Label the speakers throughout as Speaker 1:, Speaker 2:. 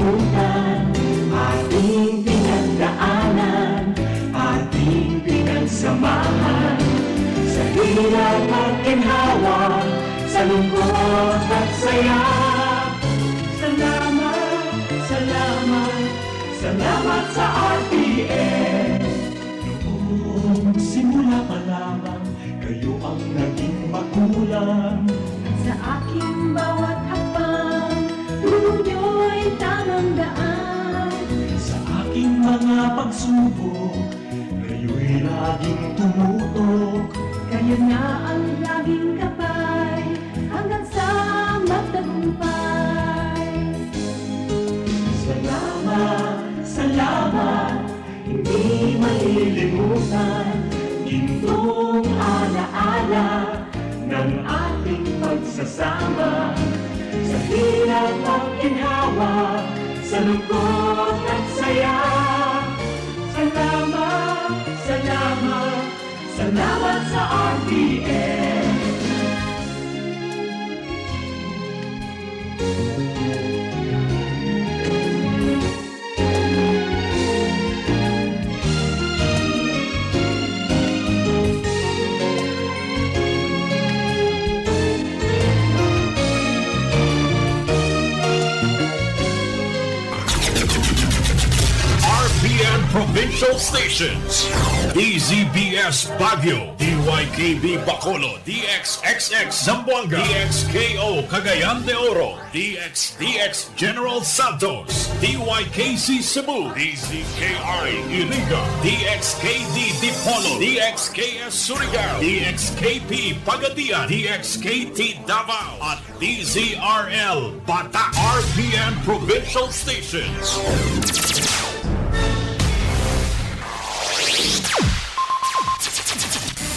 Speaker 1: malilimutan. Ating pinagdaanan, ating pinagsamahan, sa hirap at ginhawa, sa lungkot at saya. Salamat, salamat, salamat sa RPN. Noong simula pa lamang, kayo ang naging magulang.
Speaker 2: Sa aking bawat hakbang, tulong niyo'y tamang daan.
Speaker 1: Sa aking mga pagsubok, kayo'y laging tumutok.
Speaker 2: Kayo na ang laging gabay, hanggang sa magtagumpay.
Speaker 1: Salamat, salamat, hindi malilimutan. Gintong alaala ng ating pagsasama, sa hirap at ginhawa, sa lungkot at saya. Salamat, salamat, salamat sa RPN.
Speaker 3: RPN Provincial Stations, DZBS Baguio, DYKB Bacolod, DXXX Zamboanga, DXKO Cagayan de Oro, DXDX General Santos, DYKC Cebu, DZKI Iriga, DXKD Dipolo, DXKS Surigao, DXKP Pagadian, DXKT Davao, at DZRL Bata. RPN Provincial Stations.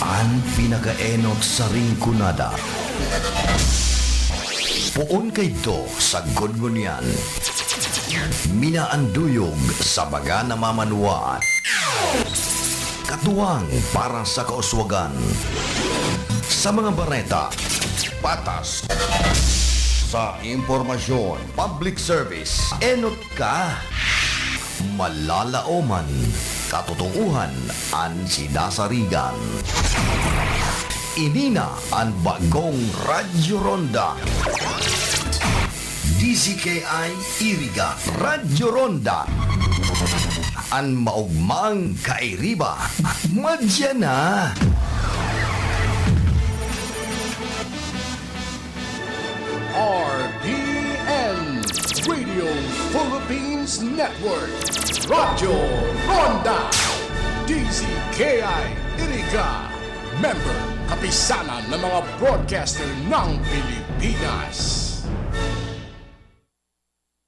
Speaker 4: Ang pinakaenot sa ringkunada. Puon kay do sa gungunyan. Minaanduyog sa baga na mamanuan. Katuwang para sa kauswagan. Sa mga bareta, patas. Sa impormasyon, public service, enot ka. Malalaoman, katotohanan ang sinasarigan. Inina ang bagong Radyo Ronda. DZKI Iriga Radyo Ronda. Ang maugmang kairiba. Madya na.
Speaker 5: RPN Radio Philippines Network, Radyo Ronda, DZKI Iriga, member kapisanan ng mga broadcaster ng Pilipinas.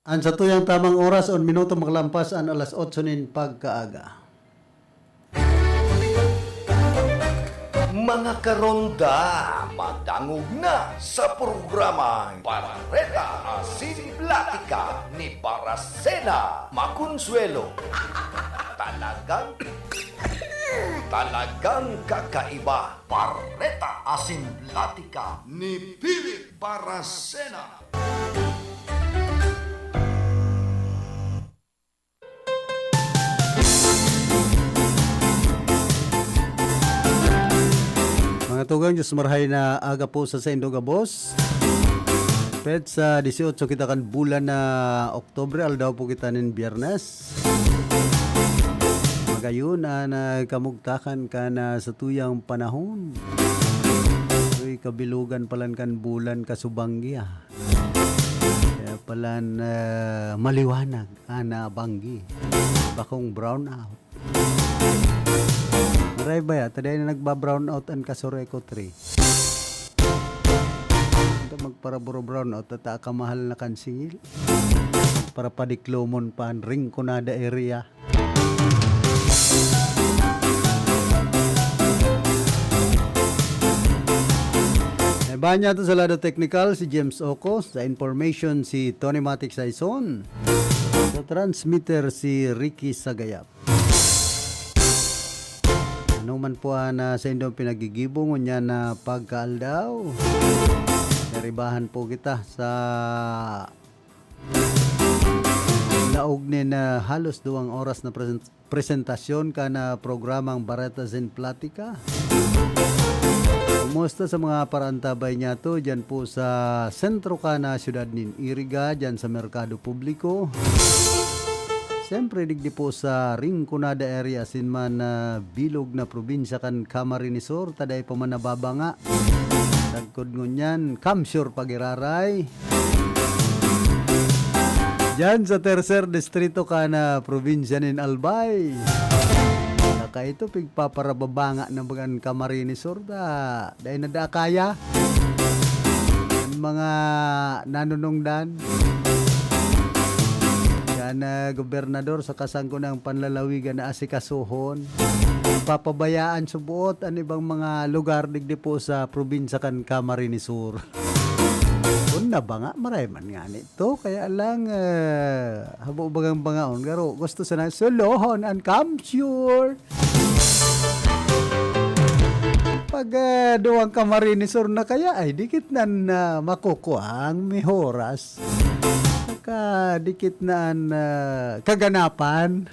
Speaker 6: Ang sa tuyang tamang oras on minuto maglampas ang alas 8 nin pagkaaga.
Speaker 4: Mga karonda, madangog na sa programang Parareta Asimplatika ni Parasena Maconsuelo. Talagang kakaiba. Parareta Asimplatika ni Philip Parasena.
Speaker 6: Mga tugang, Diyos marhay na aga po sa Indoga Boss. Pet sa 18 kita kan bulan na Oktobre, aldaw po kita nin Biyernes. Magayon na nagkamugtakan ka na sa tuyang panahon. Uy, kabilugan palan kan bulan kasubanggi. Kaya palan maliwanag na banggi. Bakong brown out. Maray ba ya? Taday na nagba-brown out ang Kasureko 3. Ito magparaburo brown out at kamahal na kansingil. Para padiklomon pa ang Ringconada area. Banya to sa lado technical si James Oco, sa information si Tony Matic Saison, sa transmitter si Ricky Sagayap. Ano man po na sa inyong pinagigibong niya na pagkaaldaw. Naribahan po kita sa laog ni na halos 2 oras na presentasyon ka na programang Baretas and Platica. Kumusta sa mga parantabay niya to dyan po sa sentro ka na siyudad nin Iriga, dyan sa Merkado Publiko. Siyempre digdi po sa Rinconada area sinman na bilog na probinsya kan Camarines Sur, taday pa man nababanga. Tagkod ngunyan, Kamsur Pagiraray. Diyan sa tercer distrito ka na probinsya nin Albay. Saka ito pigpaparababanga ng bagan Camarines Sur da. Dahil nadakaya. Ang mga nanunungdan. Yan na gobernador sa kasangko ng panlalawigan na asikasuhon. Papabayaan subuot ang ibang mga lugar digdi po sa probinsya kan Camarines Sur. Na ba nga, marayman nga nito. Kaya lang, habo bagang bangaon. Garo, gusto sana sulohon ang Kamsur. Pag doang Camarines Sur na kaya, ay dikit na makukuha ang mihoras. Saka dikit na kaganapan.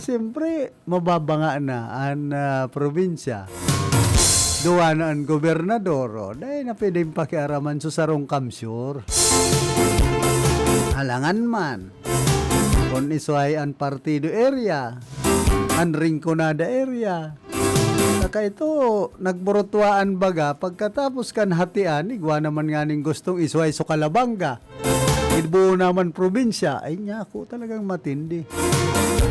Speaker 6: Siyempre, mababanga na ang probinsya. Duwa na ang gobernador, dahil na pwedeng pakiaraman sa sarong Kamsur. Halangan man. Kung isuay ang partido area, ang Rinconada area. Saka ito, nagburutuaan baga, pagkatapos kan hatian, igwa naman nga ning gustong isuay sa Calabanga. Idbuo naman probinsya, ay niya ako talagang matindi.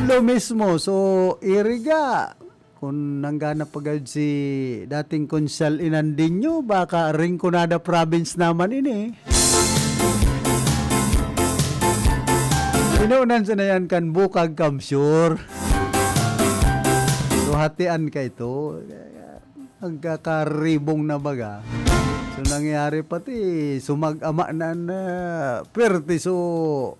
Speaker 6: Lo mismo, so Iriga, kung nangganap agad si dating konsyal Inandinyo, baka Rinconada province naman ini. Inuunan sa na yan kan Bukag Kamsur. So hatian ka ito, magkakaribong na baga. So nangyari pati, sumag-ama na pwerte so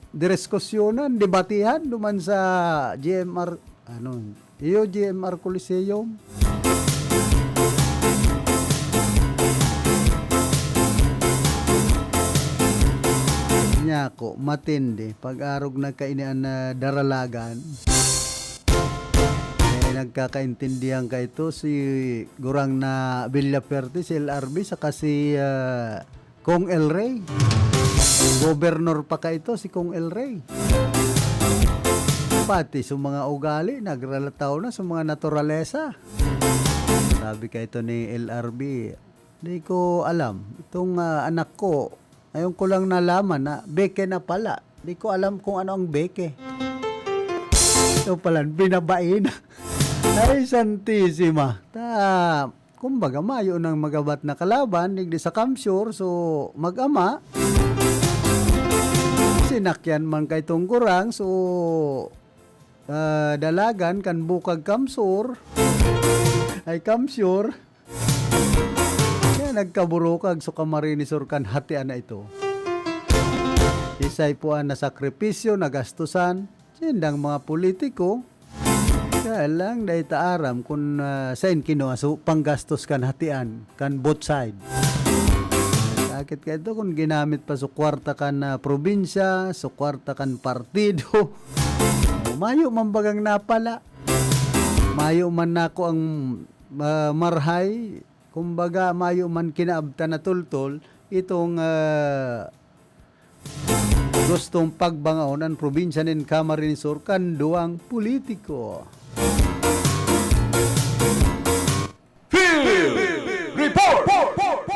Speaker 6: direskusyonan, debatihan, duman sa GMR, iyo GMR Coliseum. Nya ko matindi pag-arog na kainian na daralagan. Nagkakaintindihan ka ito si Gurang na Villaperte, si LRB, saka si Kong El Rey. Governor pa ka ito, si Kong El Rey. Pati sa mga ugali, nagralataw na sa mga naturalesa. Sabi ka ito ni LRB, hindi ko alam. Itong anak ko, ngayon ko lang nalaman na beke na pala. Hindi ko alam kung ano ang beke. Ito pala, binabain. Ay, Santissima. Kumbaga, mayo ng magabat na kalaban, digdi sa Kamsur, so mag-ama. Sinakyan man kay itong Gurang, so dalagan kan Bukag Kamsur, ay Kamsur. Kaya nagkaburukag, so Camarines Sur kan hatian na ito. Isay po ang nasakripisyo, nagastusan, sindang mga politiko. Kaya lang, dahil taaram kung saan kinuha, so panggastos kan hatian, kan both side. Sakit ka ito kung ginamit pa sa kwarta kan probinsya, sa kwarta kan partido. Mayo man bagang napala. Mayo man nako ang marhay. Kumbaga, mayo man kinaabta na tultol itong gustong pagbangaon ang probinsya ng Camarines Sur kan duwang politiko.
Speaker 5: Report!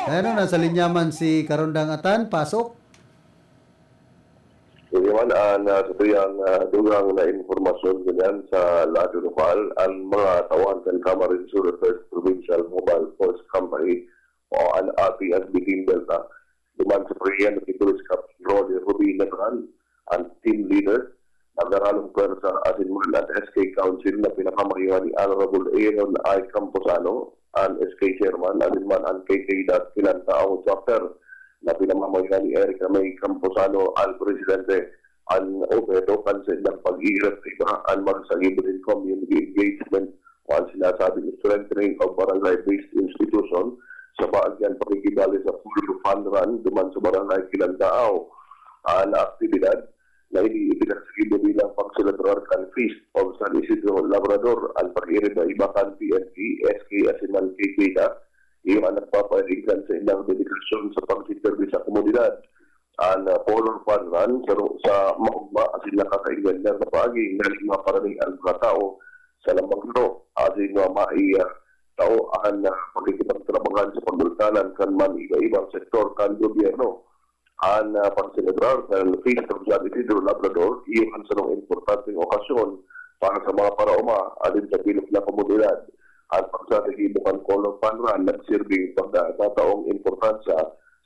Speaker 6: Ano, nasa linyaman si Karundang Atan, pasok.
Speaker 7: Hindi man, sa tuyang dugang na informasyon ganyan sa Radyo Lokal, ang mga tawan kan Camarines Sur First Provincial Mobile Force Company o ang APS Bitin Delta, duman sa Priyan at Police Captain Roddy Rubin Natran, ang team leader, nagdaralong pwersa asinman at SK Council na pinakamayuhan ni Honorable Aaron I. Camposano, ang SK Chairman, alinman ang KK Kinantaong Chapter, na pinamamayuhan ni Eric May Camposano, ang Presidente, ang Obedo, kansa ng pag-iirap iba, ang magsagibin community engagement, o ang sinasabing strengthening of barangay-based institution, sa baagyan pakikibali sa full fund run, duman sa barangay Kinantaaw, ang aktibidad, na ipinagsigibo bilang pagselebrar kan Feast of San Isidro Labrador ang pag-iba kan PNP, SK Asiman Kikita, yung ang nagpapahingan sa ilang dedikasyon sa pagsiserbi sa komunidad. Ang color fun run sa maugma asin nakakaingan ng napagi ng mga paraming ang mga tao sa lamang ito. Asin mga tao ang pagkikipagtrabahan sa pagdultanan kan man iba-ibang sektor kan gobyerno. Ang pagselebrar ng Feast of San Isidro Labrador, iyon ang sanong importanteng okasyon para sa mga parauma alin sa bilog na komunidad. Ang pagsasagibo kan color fun run nagsirbing pagkataong importansya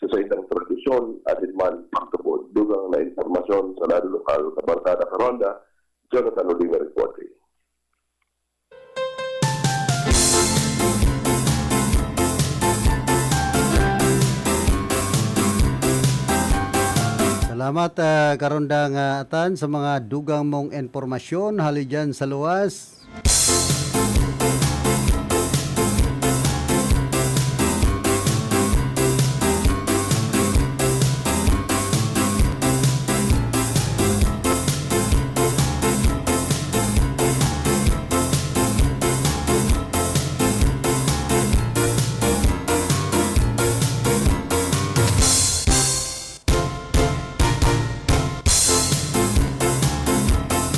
Speaker 7: sa isang tradisyon at man pagtubod. Dugang na informasyon sa lalo lokal sa Barkada Karonda, Jonathan Oliva reporting.
Speaker 6: Salamat Karonda nga atan sa mga dugang mong informasyon hali dyan sa luwas.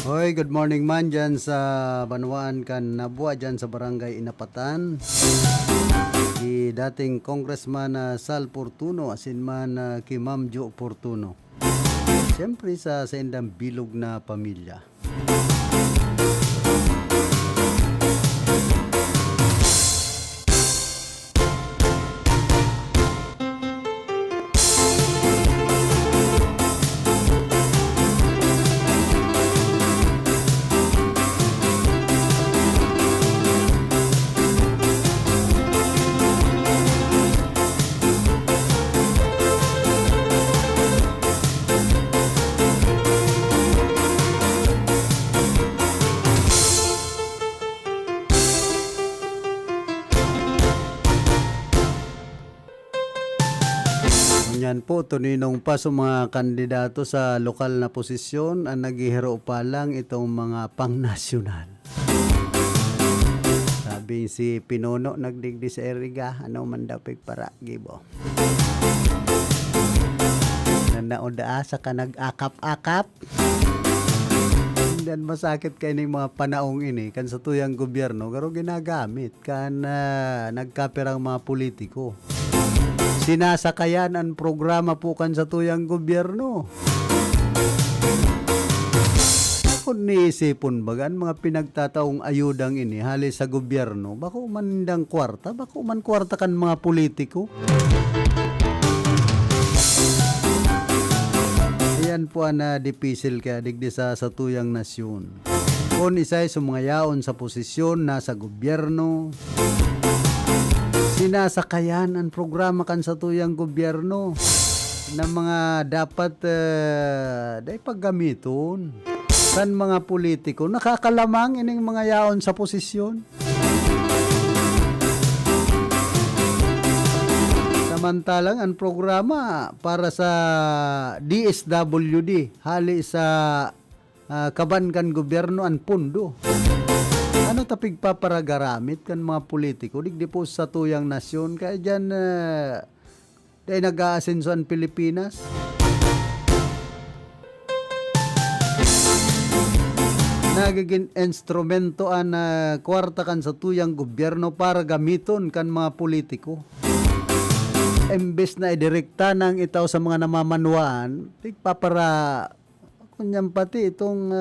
Speaker 6: Hoy, good morning man dyan sa Banwaan kan Nabua dyan sa Barangay Inapatan. Di dating Congressman Sal Portuno asin man kay Ma'am Jo Portuno. Siyempre sa indang bilog na pamilya. Yan po, tuninong pa sa mga kandidato sa lokal na posisyon ang naghihiro pa lang itong mga pang-nasyonal. Sabi si Pinuno, nagdigdi sa Eriga, ano man daw para, gibo. Nanaudaa sa ka nag-akap-akap. Dan masakit kayo ng mga panaong ini, kan sa tuyang gobyerno, pero ginagamit, kan nagkapirang mga politiko. Sinasakayan ang programa po kan sa tuyang gobyerno. Kung niisipon bagan mga pinagtataong ayudang ini hali sa gobyerno, bako man dang kwarta, bako man kwarta kan mga politiko. Ayan po ang dipisil kaya digdi sa tuyang nasyon. Kung isa'y sumangayaon sa posisyon nasa gobyerno, sinasakayan ang programa kan sa tuyang gobyerno na mga dapat day paggamiton kan mga politiko. Nakakalamang ining mga yaon sa posisyon. Samantalang ang programa para sa DSWD hali sa kaban kan gobyerno ang pundo. Ano tapig paparagaramit kan mga politiko digdi po sa tuyang nasyon kaya dyan dahil nag-aasenso ang Pilipinas. Nagiging instrumento ang kwarta kan sa tuyang gobyerno para gamiton kan mga politiko. Imbes na idirekta ng itaw sa mga namamanwaan, tigpapara kunyan pati itong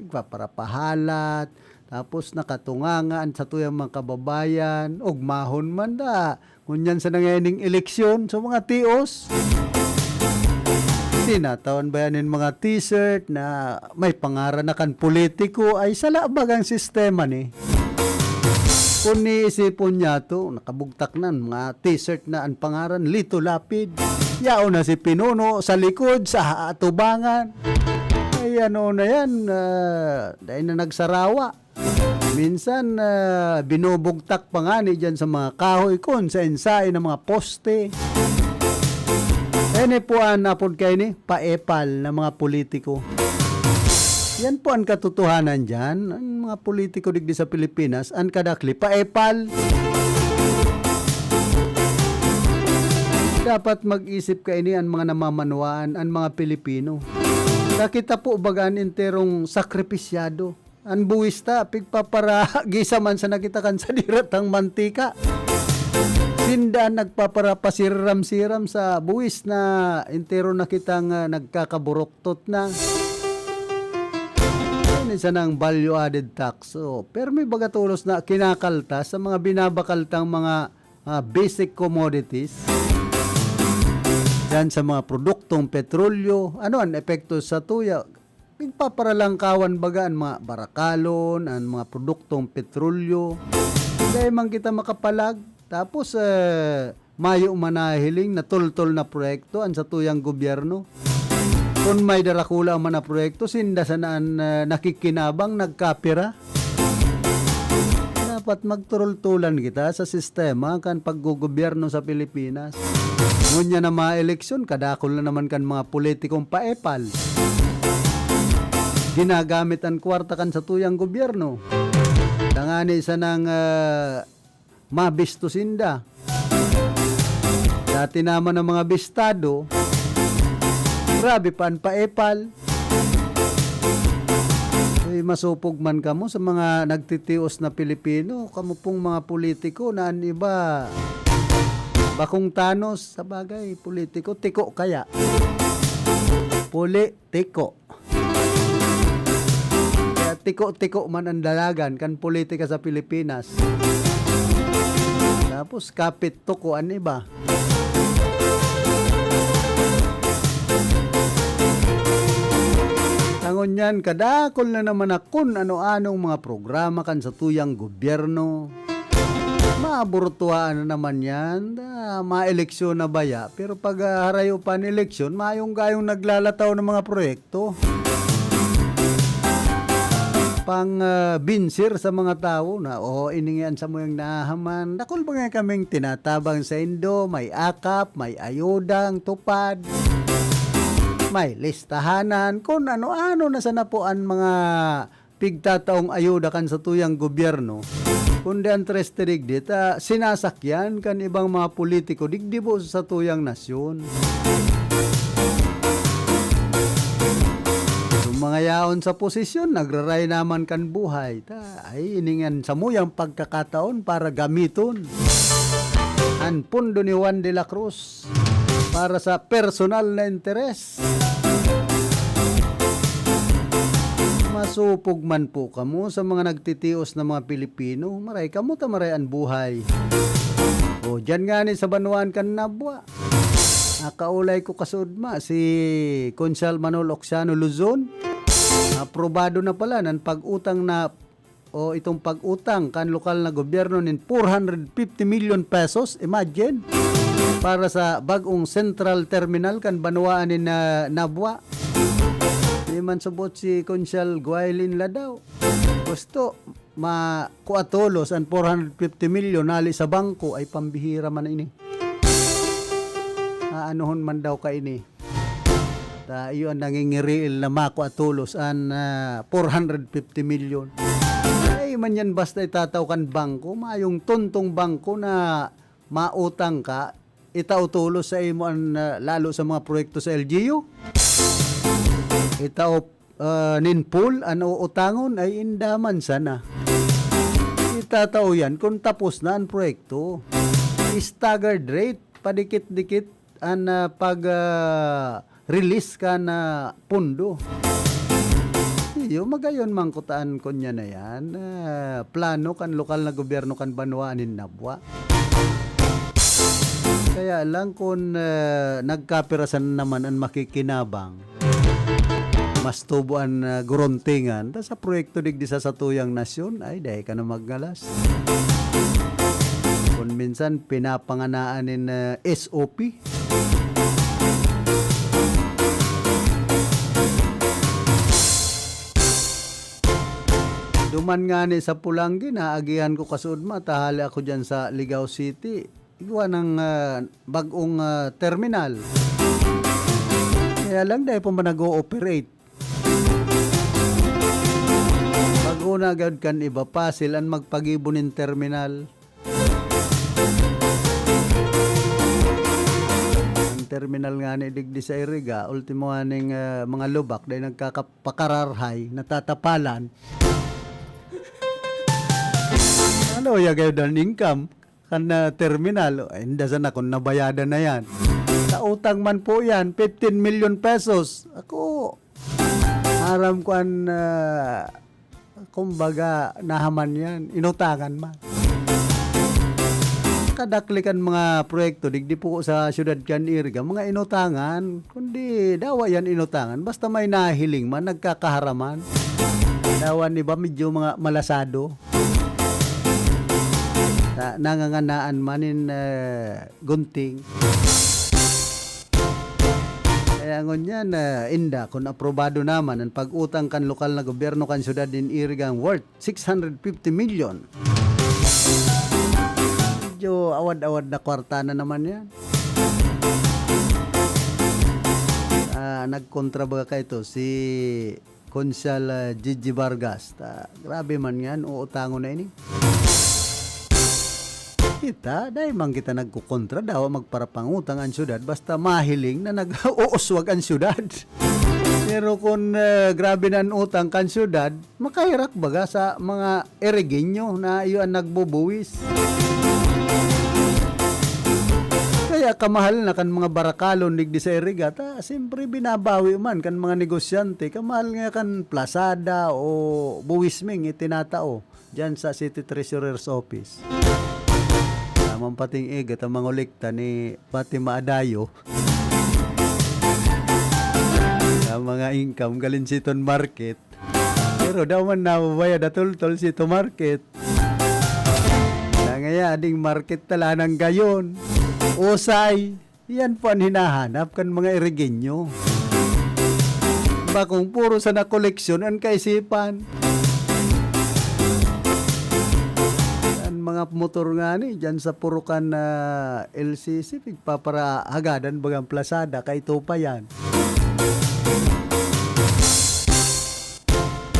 Speaker 6: para pahalat. Tapos nakatungangan sa tuyang mga kababayan, ugmahon man da. Kunyan sa nangyayang eleksyon sa mga tios. Tinatawan bayanin mga t-shirt na may pangaran na kan politiko ay salabag ang sistema ni. Kung niisipon niya to, nakabugtak na mga t-shirt na ang pangaran, Lito Lapid. Yao na si Pinuno sa likod, sa atubangan. Ay ano na yan, dahil na nagsarawa. Minsan, binubugtak pa nga ni dyan sa mga kahoy kon sa insay ng mga poste. Yan po ang napod kayo ni paepal na mga politiko. Yan po ang katotohanan dyan. Ang mga politiko digdi sa Pilipinas, ang kadakli, paepal. Dapat mag-isip kayo ni ang mga namamanwaan, ang mga Pilipino. Nakita po bagaan enterong sakripisyado. Ang buwista, pigpapara, gisa man sa nakitakan sa diratang mantika. Sinda nagpapara pasiram-siram sa buwis na entero nakitang nagkakaburoktot na. Yan isa ng value added tax. So, pero may bagatulos na kinakalta sa mga binabakaltang mga basic commodities. Yan sa mga produktong petrolyo. Ano ang epekto sa tuya? Pagpaparalangkawan baga ang mga barakalon, ang mga produktong petrolyo. Kaya man kita makapalag. Tapos, mayo manahiling na tultol na proyekto ang sa tuyang gobyerno. Kung may darakula man na proyekto, sinda sanaan nakikinabang, nagkapira. Dapat magturultulan kita sa sistema kan paggugobyerno sa Pilipinas. Ngunya na mga eleksyon, kadakol na naman kan mga politikong paepal. Ginagamit ang kwarta kan sa tuyang gobyerno. Dangani isa ng mabisto sinda. Dati naman ng mga bistado, grabe pa ang paepal. Masupog man kamo sa mga nagtitios na Pilipino, kamo pong mga politiko na iba bakong tanos sa bagay, politiko, tiko kaya. Politiko. Kaya tiko-tiko man ang dalagan kan politika sa Pilipinas. Tapos kapit tukuan iba. Tangon yan, kadakol na naman akon ano-anong mga programa kan sa tuyang gobyerno. Maaburtuaan na naman yan, ma-eleksyon na baya. Pero pag harayo pa ng eleksyon, mayong gayong naglalataw ng mga proyekto. Pang binsir sa mga tao na iningian sa muyang nahaman. Dakol ba nga kaming tinatabang sa Indo, may akap, may ayudang, tupad. May listahanan, kung ano-ano na sana po ang mga pigtataong ayuda kan sa tuyang gobyerno. Kundi ang tresterig dita, sinasakyan kan ibang mga politiko, digdibo sa tuyang nasyon. Yung mga yaon sa posisyon, nagraray naman kan buhay. Ay, iningan sa muyang pagkakataon para gamiton. Ang pundo ni Juan de la Cruz para sa personal na interes. Masupog man po kamo sa mga nagtitios na mga Pilipino, maray kamo tamaray ang buhay. O dyan nga ni sa Banuan kan nabwa. Nakaulay ko kasudma si Consul Manol Oxiano Luzon. Aprobado na pala ng pag-utang na itong pag-utang kan lokal na gobyerno ng 450 million pesos. Imagine. Para sa bagong Central Terminal kan Banuan ni Nabwa. Di man subot si Consul Guaylin Ladaw. Gusto makuatolos ang 450 million nali sa bangko ay pambihira man ini. Anuhon man daw ka ini. Iyo ang nangingiriil na makuatolos ang 450 million. Ay man yan basta itataw kan bangko. Mayong tuntong bangko na mautang ka. Itautulos sa imo ang lalo sa mga proyekto sa LGU. Itao ninpool ang uutangon ay indaman sana. Itatao yan kung tapos na ang proyekto. Staggered rate, padikit-dikit ang pag-release ka na pundo. Yung magayon mangkutaan ko niya na yan. Plano kan lokal na gobyerno kan Banuan in Nabwa. Kaya lang kung nagkapirasan naman ang makikinabang, mas tubuan gurontingan, sa proyekto digdi sa satuyang nasyon, ay dahil ka na maggalas. Kung minsan pinapanganaan in SOP. Duman nga ni sa Pulanggi, naagihan ko kasudma, tahali ako dyan sa Ligao City. Igwa ng bagong terminal. Kaya lang dahil pa man nag-ooperate. Pag-una agad kan iba pa silang magpagibunin terminal. Ang terminal nga ni digdi sa Iriga, ultimo nga ning mga lubak dahil nagkakapakararhay, natatapalan. Ano ya kayo dan income kan terminal? Ay, hindi sana kung nabayadan na yan. Sa utang man po yan, 15 million pesos. Ako, aram ko an, kumbaga, nahaman yan. Inutangan man. Kadaklikan mga proyekto, digdi po sa syudad kan Iriga, mga inutangan. Kundi, dawa yan inutangan. Basta may nahiling man, nagkakaharaman. Dawan iba, medyo mga malasado. Nanganganaan manin gunting. Kaya ngunyan, inda, kung aprobado naman ang pag-utang kan lokal na gobyerno kan syudad din Irigang worth 650 million. Medyo awad-awad na kwarta na naman yan. Nagkontra ba ka ito si Consul Gigi Vargas. Grabe man yan, uutango na ini. Kita, dahil man kita nagkukontra daw magparapangutang ang syudad basta mahiling na nag-uuswag ang syudad. Pero kung grabe na ang utang kan syudad, makahirak baga sa mga Irigenyo na iyon nagbubuwis. Kaya kamahal na kan mga barakalon digdi sa Iriga, siyempre binabawi man kan mga negosyante, kamahal nga kan plasada o buwisming itinatao dyan sa City Treasurer's Office. Mampating igat ang mga ulikta ni Fatima Adayo. Ang mga income galin siton market. Pero daw man nababayad atol-tol sito market. Ngaya ading market tala ng gayon. Usay. Yan po ang hinahanap kan mga Irigenyo. Bakong puro sa na-koleksyon ang kaisipan. Mga motor nga ni dyan sa purukan na LCC pagpapara hagadan bagang plasada kay ito pa yan.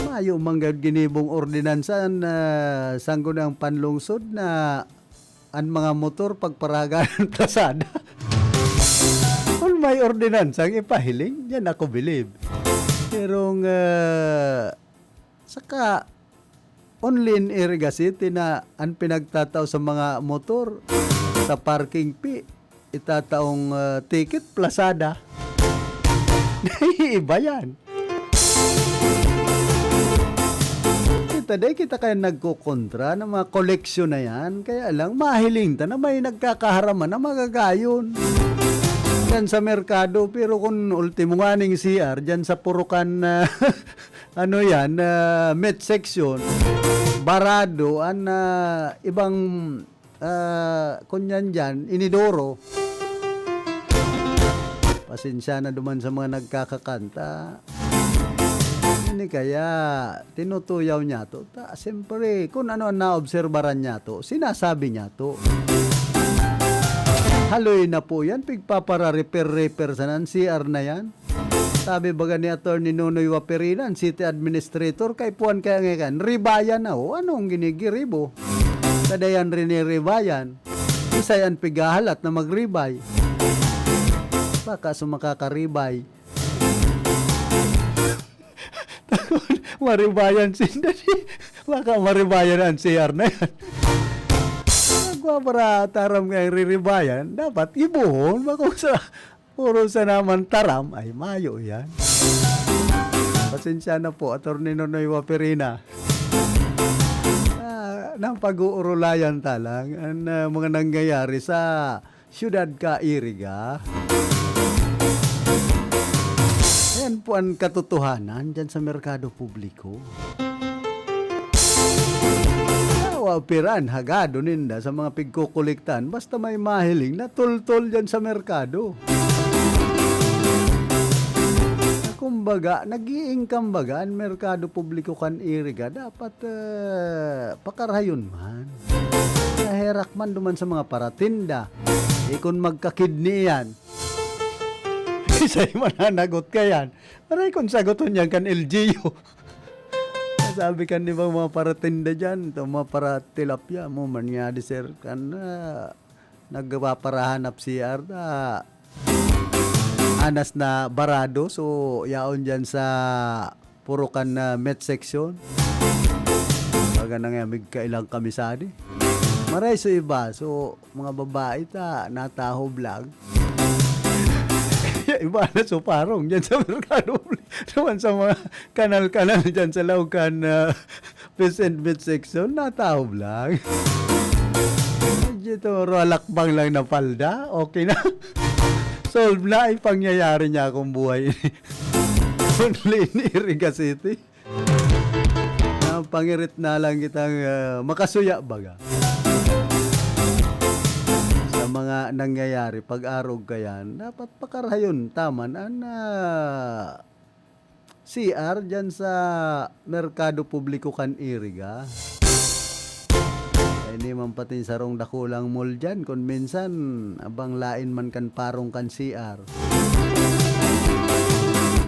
Speaker 6: Mayo manggad ginibong ordinansa na sanggo ng panlungsod na ang mga motor pagparagadan plasada. Kung may ordinansa ang ipahiling, yan ako believe. Pero saka only in Iriga City na ang pinagtataw sa mga motor sa parking fee, itataong ticket, plasada. Iba yan. Kita kaya nagkukontra ng mga koleksyon na yan, kaya lang mahiling ta na may nagkakaharaman na magagayon. Yan sa merkado, pero kung ultimo nga ning CR, dyan sa purukan ano yan, med section, barado, an ibang kunyan dyan, inidoro. Pasensya na duman sa mga nagkakakanta. Ini kaya tinutuyaw niya to. Siyempre, kung ano ang naobserbaran niya to, sinasabi niya to. Haloy na po yan, pigpapara-repair sa nan CR na yan. Sabi baga ni Atty. Nonoy Waperinan, City Administrator, kay puan kaya ngayon, ribayan na o, anong ginigiribo? Kadayan rin ni ribayan, isa yan pigahalat na magribay. Baka sumakakakaribay. Maribayan sindali, baka maribayan ang CR na yan. Para taram nga riribayan, dapat ibuhon, baka sa puro sa naman taram, ay mayo yan. Pasensya na po, Atty. Nonoy Waperina. Nang pag-uurulayan talang ang mga nangyayari sa Syudad ka Iriga. Ayan po ang katotohanan dyan sa merkado publiko. Wapiran, hagado ninda sa mga pigkukuliktan basta may mahiling na tultol dyan sa merkado. Kumbaga, nag-i-income baga ang merkado publiko kan Iriga, dapat pakarayon man. Naherak man duman sa mga paratinda. Kung magkakidney yan, Sa'yo mananagot ka yan. Maray kung saguton yan kan LGU. Sabi kan di ba mga paratinda dyan, ito mga paratilapya mo, manyadi sir, kan nagpaparahanap CR na anas na barado, so yaon dyan sa purukan na met section. Baga nangyamig kailang kamisadi. Maray so iba, so mga babae nataho vlog. Iba na so parong dyan sa merkado. Naman sa mga kanal-kanal dyan sa Laucan Fish and Meat section, nataho vlog. Dito, rolakbang lang na palda, okay na. Solve na, ay pangyayari niya akong buhay. Only in Iriga City. Pangirit na lang kitang makasuya baga. Sa mga nangyayari, pag-arog ka yan, dapat pakarayon, taman, CR dyan sa Merkado Publiko kan Iriga. Hindi man pati sarong dakulang mall dyan, kung minsan, abang lain man kan parong kan CR.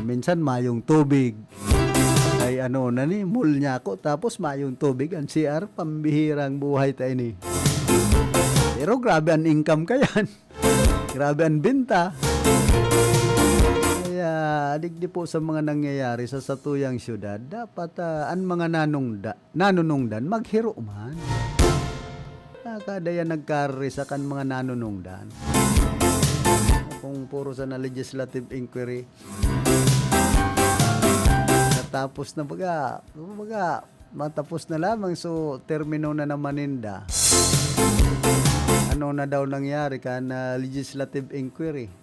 Speaker 6: Minsan mayong tubig. Ay mall niya ako, tapos mayong tubig, ang CR, pambihirang buhay tayo ni. Pero grabe ang income ka yan. Grabe ang binta. Kaya, digdi po sa mga nangyayari sa satuyang syudad, dapat ang mga nanunungdan, maghiro man. Kada yan nagkarisa kan mga nanunungdan. Kung puro sa na legislative inquiry, tapos na baga, matapos na lamang, so termino na naman ninda. Ano na daw nangyari kan legislative inquiry?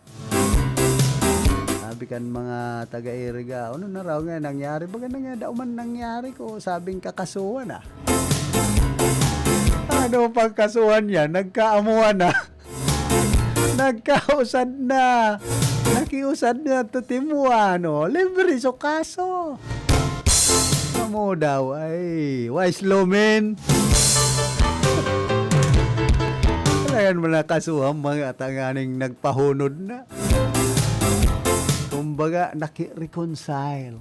Speaker 6: Sabi kan mga taga-Iriga, ano na raw nga nangyari? Baga daw man nangyari ko, sabing kakasuhan na. Ano pang kasuhan yan? Nagkaamuhan na. Nagkausad na. Nakiusad na to timuan, libre so kaso. Mo daw ay wise lawman. Kailangan mo na kasuhan mga tanganing nagpahunod na. Kumbaga naki-reconcile.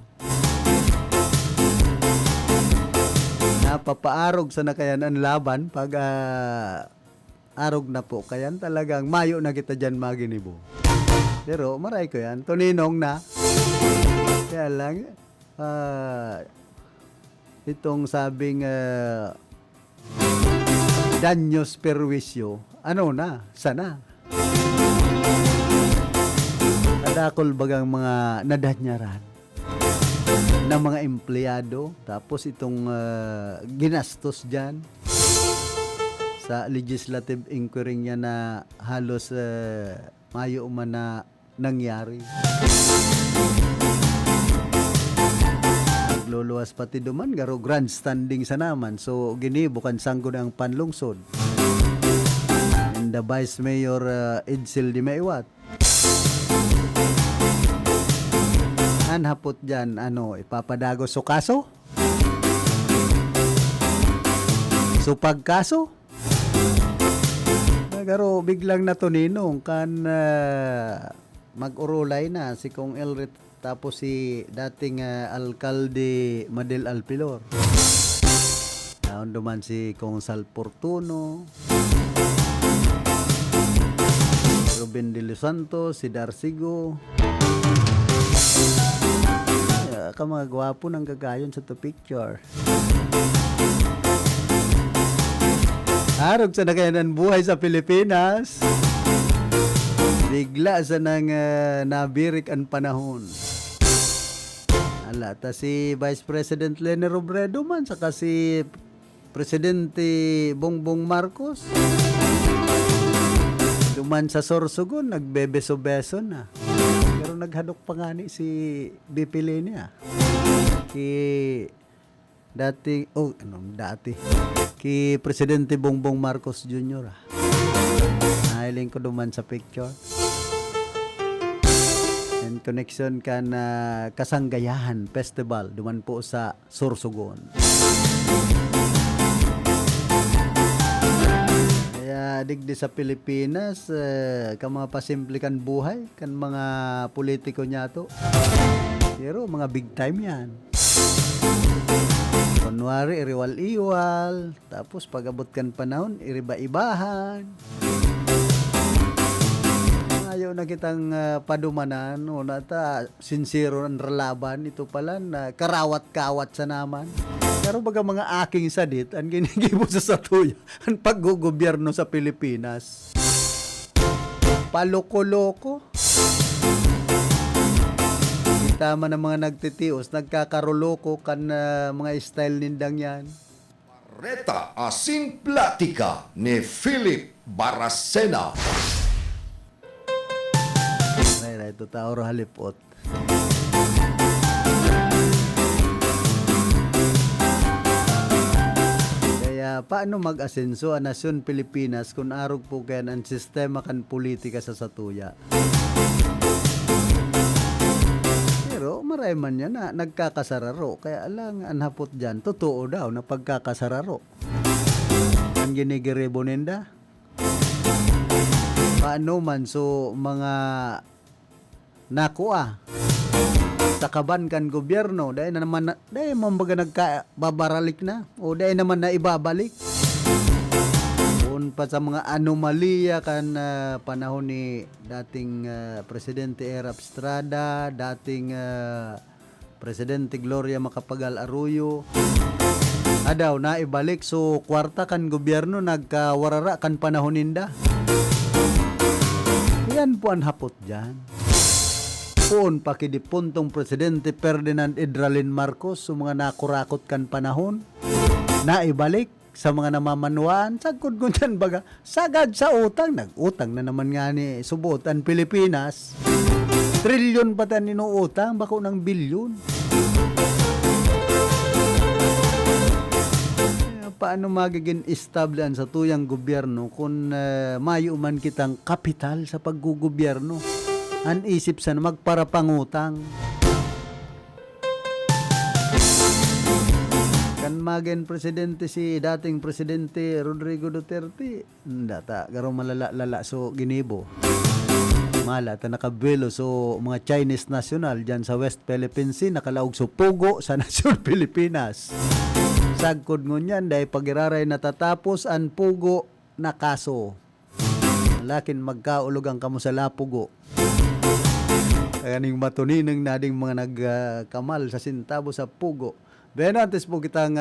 Speaker 6: Napapaarog sa nakayanan laban pag arog na po. Kayan talagang mayo na kita dyan maginibo. Pero maray ko yan. Tuninong na. Kaya lang itong sabing danyos perwisyo, sana nadakol bagang mga nadanyaran na mga empleyado, tapos itong ginastos dyan sa legislative inquiry niya na halos mayo man na nangyari. Nagluluwas pati duman, garo grandstanding sa naman. So, gini, bukan sanggo ng panlungsod. And the Vice Mayor Edsel Di Maiwat. Anhapot dyan, ipapadago so kaso? So, pagkaso? Nagaro, biglang natuninong kan mag-urulay na si Kong Elrit, tapos si dating alkalde Madel Alpilor. Naon duman si Kong Sal Portuno, Ruben de los Santos, si Darcigo. Ka mga gwapo ng gagayon sa to picture. Arog sa nakayanan buhay sa Pilipinas. Bigla sa nang nabirik ang panahon. Alata si Vice President Leni Robredo man, saka si Presidente Bongbong Marcos. Duman sa Sorsogon, nagbebeso-beso na. Pero naghadok pa nga ni si BP Leni Ki Presidente Bongbong Marcos Jr. Nahiling ko duman sa picture. And connection ka na Kasanggayahan Festival duman po sa Sorsogon. Kaya digdi sa Pilipinas, kan mga pasimple kan buhay, kan mga politiko niya to. Pero mga big time yan. Kunwari, iriwal-iwal, tapos pag-abot kan panahon, iriba-ibahan. Ayaw na kitang padumanan, o nata, sincero ang relaban, ito pala na karawat-kawat sa naman. Pero baga mga aking sadit, ang ginigibo sa satuya, ang paggugobyerno sa Pilipinas. Paloko-loko. Tama ng mga nagtitios, nagkakaroloko kan mga style nindang yan.
Speaker 4: Parreta Asin Platica ni Philip Baracena.
Speaker 6: Ay, ito taoro halipot. Kaya paano mag-asenso ang nasyon Pilipinas kung arog po kaya ang sistema kan politika sa satuya? Pero maray man yan na nagkakasararo. Kaya alang anhapot dyan, totoo daw na pagkakasararo. Ang ginigirebo ninda. Paano man so mga nakuha sa kaban kan gobyerno dahil na naman dahil mambaga nagkababaralik na o dahil naman na ibabalik pa sa mga anomalya kan panahon ni dating Presidente Erap Estrada, dating Presidente Gloria Macapagal Arroyo. Adaw na ibalik so kwarta kan gobyerno nagkawarara kan panahon ninda. Yan po ang hapot dyan. Poon pakidipuntong Presidente Ferdinand Edralin Marcos so mga nakurakot kan panahon na ibalik sa mga namamanuan, sagkod ko dyan baga, sagad sa utang, nag-utang na naman nga ni subot ang Pilipinas. Trilyon pa tayo ninuutang, bako ng bilyon. Paano magiging establan sa tuyang gobyerno kung mayo man kitang kapital sa paggugobyerno? Ang isip sa magparapangutang. Magen presidente si dating presidente Rodrigo Duterte data garo malala so ginibo mala ta nakabelo so mga Chinese national diyan sa West Philippine Sea nakalaog so pugo sa nasyon Pilipinas sagkod ngunyan dahil pagiraray natatapos ang pugo na kaso lakin magkaulog ang kamo sa lapugo kaning matuninang nading mga nagkamal sa sintabo sa pugo. Beno, antes po kitang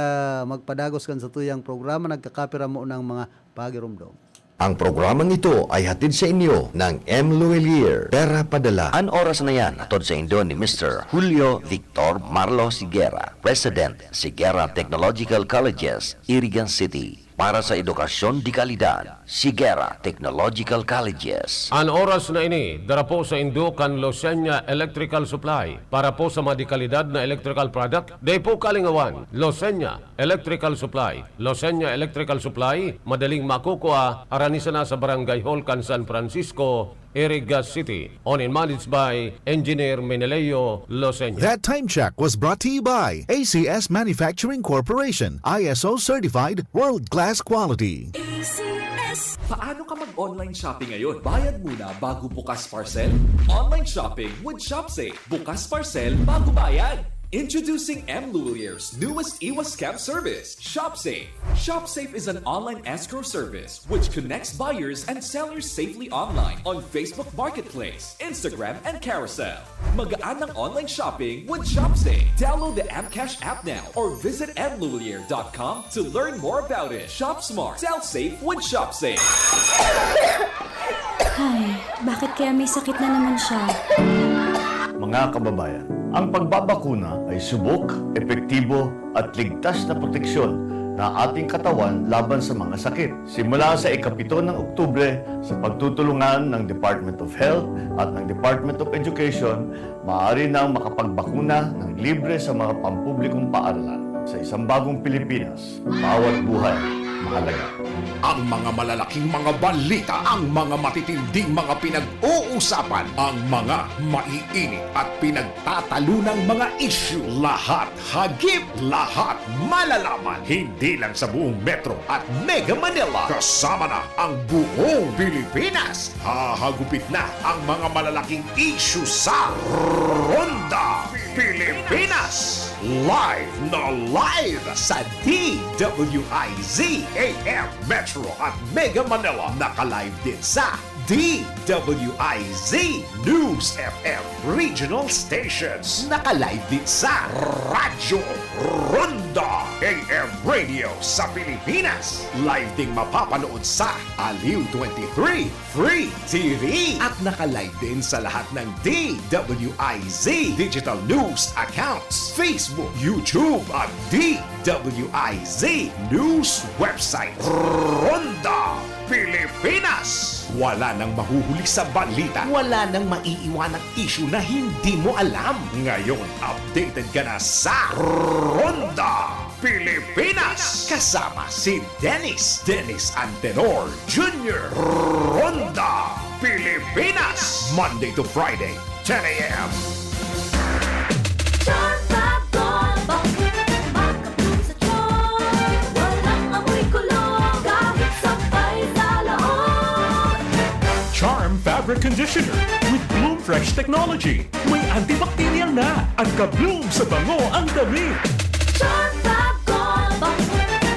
Speaker 6: magpadagos kan sa tuyang programa, nagkakapira mo ng mga pagirumdom.
Speaker 4: Ang programang ito ay hatid sa inyo ng M. Luelier, Pera Padala.
Speaker 8: An oras na yan, atod sa Indo ni Mr. Julio Victor Marlo Sigera, President, Sigera Technological Colleges, Irigan City. Para sa edukasyon di kalidad, Sigera Technological Colleges.
Speaker 9: An oras na ini, dara po sa Indukan Losenya Electrical Supply. Para po sa madikalidad na electrical product, day po kalingawan, Losenya Electrical Supply. Losenya Electrical Supply, madaling makukuha, aranisa na sa Barangay Hall, Can San Francisco, Iriga City. Owned and managed by Engineer Meneleo Losenya.
Speaker 5: That time check was brought to you by ACS Manufacturing Corporation, ISO certified, world-class quality.
Speaker 1: Paano ka mag-online shopping ngayon? Bayad muna bago bukas parcel? Online shopping with ShopSafe. Bukas parcel bago bayad. Introducing M. Luelier's newest iwas scam service, ShopSafe. ShopSafe is an online escrow service which connects buyers and sellers safely online on Facebook Marketplace, Instagram, and Carousel. Magaan ng online shopping with ShopSafe. Download the Amcash app now or visit mluelier.com to learn more about it. Shop smart, sell safe with ShopSafe.
Speaker 2: Ay, bakit kaya may sakit na naman siya?
Speaker 10: Mga kababayan, ang pagbabakuna ay subok, epektibo at ligtas na proteksyon na ating katawan laban sa mga sakit. Simula sa ika-7 ng Oktubre, sa pagtutulungan ng Department of Health at ng Department of Education, maaari nang makapagbakuna ng libre sa mga pampublikong paaralan. Sa isang bagong Pilipinas, bawat buhay mahalaga.
Speaker 3: Ang mga malalaking mga balita, ang mga matitinding mga pinag-uusapan, ang mga maiinit at pinagtatalunang mga issue. Lahat hagip, lahat malalaman. Hindi lang sa buong Metro at Mega Manila. Kasama na ang buong Pilipinas. Hahagupit na ang mga malalaking issue sa Ronda Pilipinas. Live na live sa DWIZ AM Metro at Mega Manila. Naka-live din sa DWIZ News FM Regional Stations. Naka-live din sa Radyo Ronda AM Radio sa Pilipinas. Live ding mapapanood sa Aliw 23 Free TV. At naka-live din sa lahat ng DWIZ Digital News accounts, Facebook, YouTube at DWIZ News website. Ronda Pilipinas. Wala nang mahuhuli sa balita. Wala nang maiiwanang issue na hindi mo alam. Ngayon, updated ka na sa Ronda Pilipinas. Kasama si Dennis Antenor Jr. Ronda Pilipinas. Monday to Friday, 10 a.m.
Speaker 2: Charm Fabon, makapun sa tiyon. Walang amoy kulong, kahit sabay sa loob.
Speaker 11: Charm Fabric Conditioner with Bloom Fresh Technology. May antibacterial na at ka-bloom sa bango ang damit.
Speaker 2: Charm Fabon,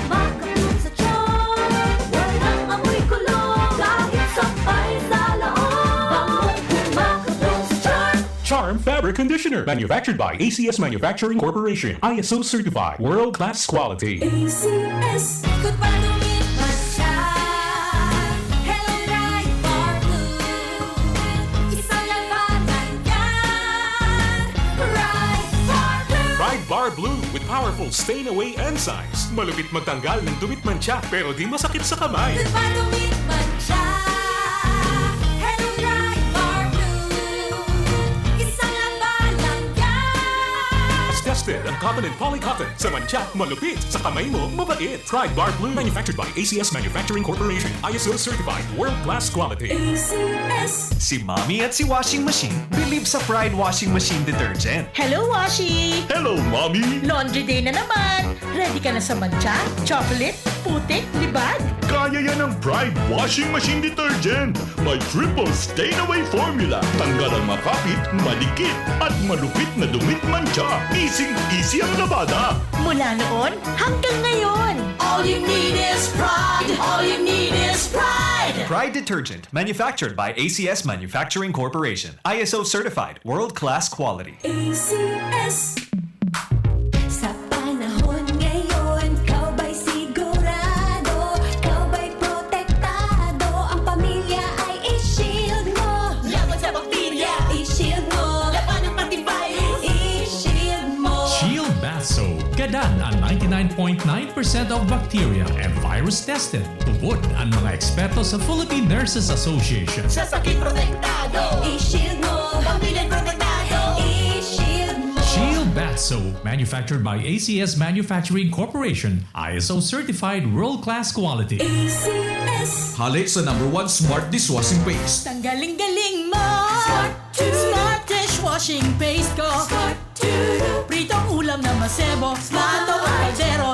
Speaker 2: makapun sa tiyon. Walang amoy kulong, kahit sabay sa loob. Makapun sa Charm.
Speaker 11: Charm Fabric Conditioner, manufactured by ACS Manufacturing Corporation. ISO certified, world-class quality.
Speaker 2: ACS, good pa lumipat siya. Hello, right for blue. Isang labanan yan. Right for blue.
Speaker 11: Pride Bar Blue with powerful stain-away enzymes. Malupit magtanggal ng dumit mancha pero di masakit sa kamay.
Speaker 2: Good pa lumipat siya. Hello, right for blue. Isang labanan yan.
Speaker 11: As tested ang cotton and polycotton. Sa mancha, malupit. Sa kamay mo, mabait. Pride Bar Blue, manufactured by ACS Manufacturing Corporation. ISO certified, world-class quality.
Speaker 2: ACS.
Speaker 12: Si Mommy at si Washing Machine believe sa Pride Washing Machine Detergent.
Speaker 13: Hello, Washi!
Speaker 3: Hello, Mommy!
Speaker 13: Laundry day na naman! Ready ka na sa mancha, chocolate, putik, libag?
Speaker 3: Kaya yan ang Pride Washing Machine Detergent. May triple stain-away formula. Tanggal ang makapit, malikit, at malupit na dumit mancha. Easy ang labada.
Speaker 13: Mula noon hanggang ngayon.
Speaker 2: All you need is pride. All you need is pride.
Speaker 12: Pride Detergent, manufactured by ACS Manufacturing Corporation. ISO certified, world-class quality.
Speaker 2: ACS. Sa panahon ngayon, kau ba'y sigurado? Kau ba'y protektado? Ang pamilya ay i-shield mo. Laban sa bakterya, i-shield mo. Laban ng antivirus, i-shield mo.
Speaker 14: Shield Bath Soap. Gadan ang 99.9% of bacteria and virus tested. Tubod ang mga eksperto sa Philippine Nurses Association.
Speaker 2: Sa sakit protektado, i-shield mo. Pamilya protektado, i-shield mo.
Speaker 14: Shield Bath Soap, manufactured by ACS Manufacturing Corporation. ISO certified, world-class quality.
Speaker 2: ACS.
Speaker 3: Halik sa #1 Smart Dishwashing Paste.
Speaker 13: Tanggaling-galing mo!
Speaker 2: Smart to.
Speaker 13: Smart dishwashing paste ko!
Speaker 2: Start to.
Speaker 13: Pritong ulam na masebo, plato at kaldero.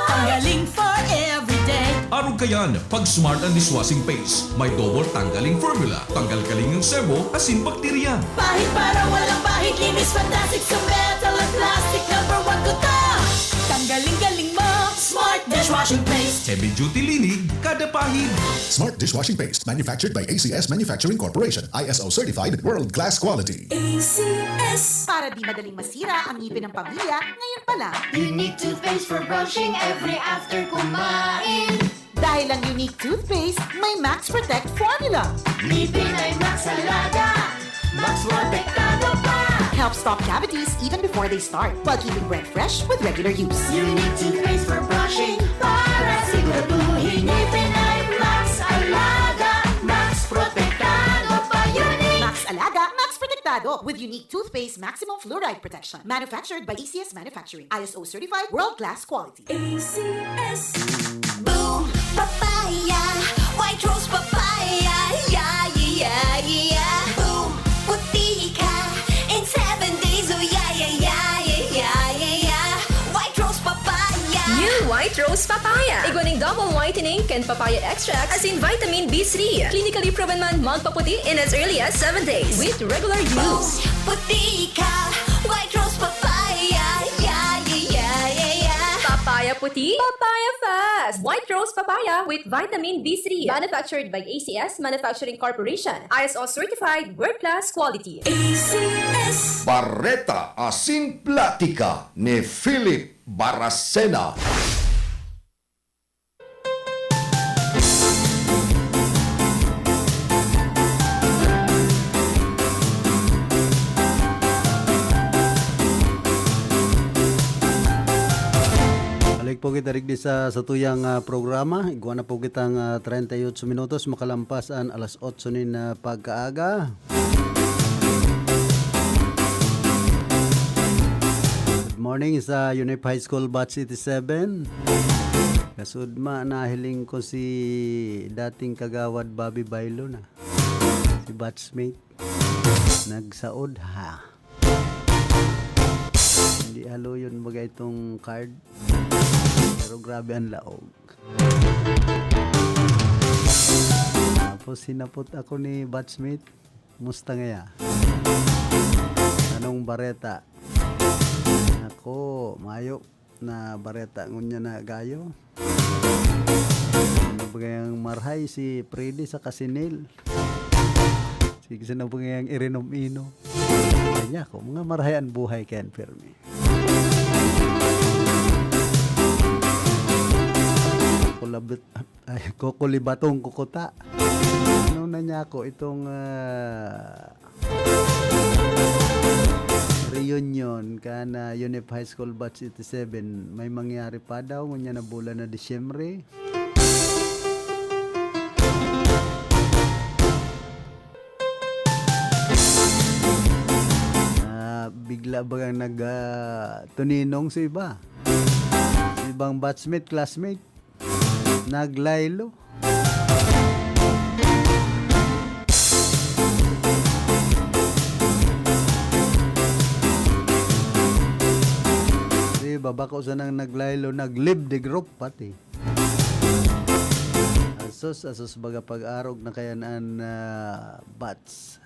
Speaker 13: Tanggaling for everyday.
Speaker 3: Araw kayan, pag Smart ang Dishwashing Paste, may double tanggaling formula. Tanggal-galing ng sebo, asin bakterya.
Speaker 13: Pahit para walang pahit, linis fantastic sa metal at plastic. #1 ko to! Tanggaling-galing mo! Smart dishwashing paste.
Speaker 3: Heavy duty linig, kada pahid.
Speaker 5: Smart Dishwashing Paste, manufactured by ACS Manufacturing Corporation. ISO certified, world-class quality.
Speaker 2: ACS.
Speaker 13: Para di madaling masira ang ngipin ng pamilya, ngayon pa lang.
Speaker 2: Unique toothpaste for brushing every after kumain.
Speaker 13: Dahil ang unique toothpaste, may Max Protect formula.
Speaker 2: Ngipin ay Max Alaga. Max Protektado pa.
Speaker 13: Helps stop cavities even before they start, while keeping breath fresh with regular use.
Speaker 2: Unique toothpaste for brushing. Para siguraduhin ngipin ay Max Alaga. Max Protektado pa. Unique.
Speaker 13: Max Alaga, Max Protectado with unique toothpaste maximum fluoride protection. Manufactured by ACS Manufacturing. ISO certified, world-class quality.
Speaker 2: ACS. Boom.
Speaker 13: papaya, white rose papaya, yeah, yeah, yeah. Boom, puti ka in 7 days, oh yeah, yeah, yeah, yeah, yeah, yeah. White rose papaya.
Speaker 2: New White Rose Papaya. Iguaning double whitening and papaya extract as in vitamin B3. Clinically proven man magpaputi in as early as 7 days with regular use.
Speaker 13: Puti ka, white rose papaya, yeah, yeah, yeah, yeah.
Speaker 2: Papaya puti, papaya fast. White Rose Papaya with vitamin B3. Manufactured by ACS Manufacturing Corporation. ISO certified world-class quality.
Speaker 13: ACS.
Speaker 3: Barreta Asin Platica ni Philip Baracena.
Speaker 6: Balik po kita rin sa tuyang programa. Iguan na po kitang 38 minutos makalampasan alas 8 nin pagkaaga. Good morning sa Unip High School Batch 87. Kasudma nahiling ko si dating kagawad Bobby Bailo na. Si batchmate. Nagsaod ha. Hindi halo yun bagay itong card. Pero grabe ang laog. Tapos sinapot ako ni batchmate. Musta ngaya? Anong bareta? Ako, mayo na bareta ngunya na gayo. Ano bagayang marhay si Freddy sa Kasinil. Sige sa bagayang irinom-inom. Kanya ko, mga marhayan buhay Ken Fermi. Kukulibatong kukuta. Ano na niya ako itong reunion kana Unip High School Batch 87 may mangyari pa daw ngunya na bulan na Disyembre. Bigla bagang tuninong sa iba. Sa ibang batchmate, classmate. Naglaylo. Di baba ko sa nang naglaylo, naglib the group pati. Asos baga pag-arog na kayanaan batch.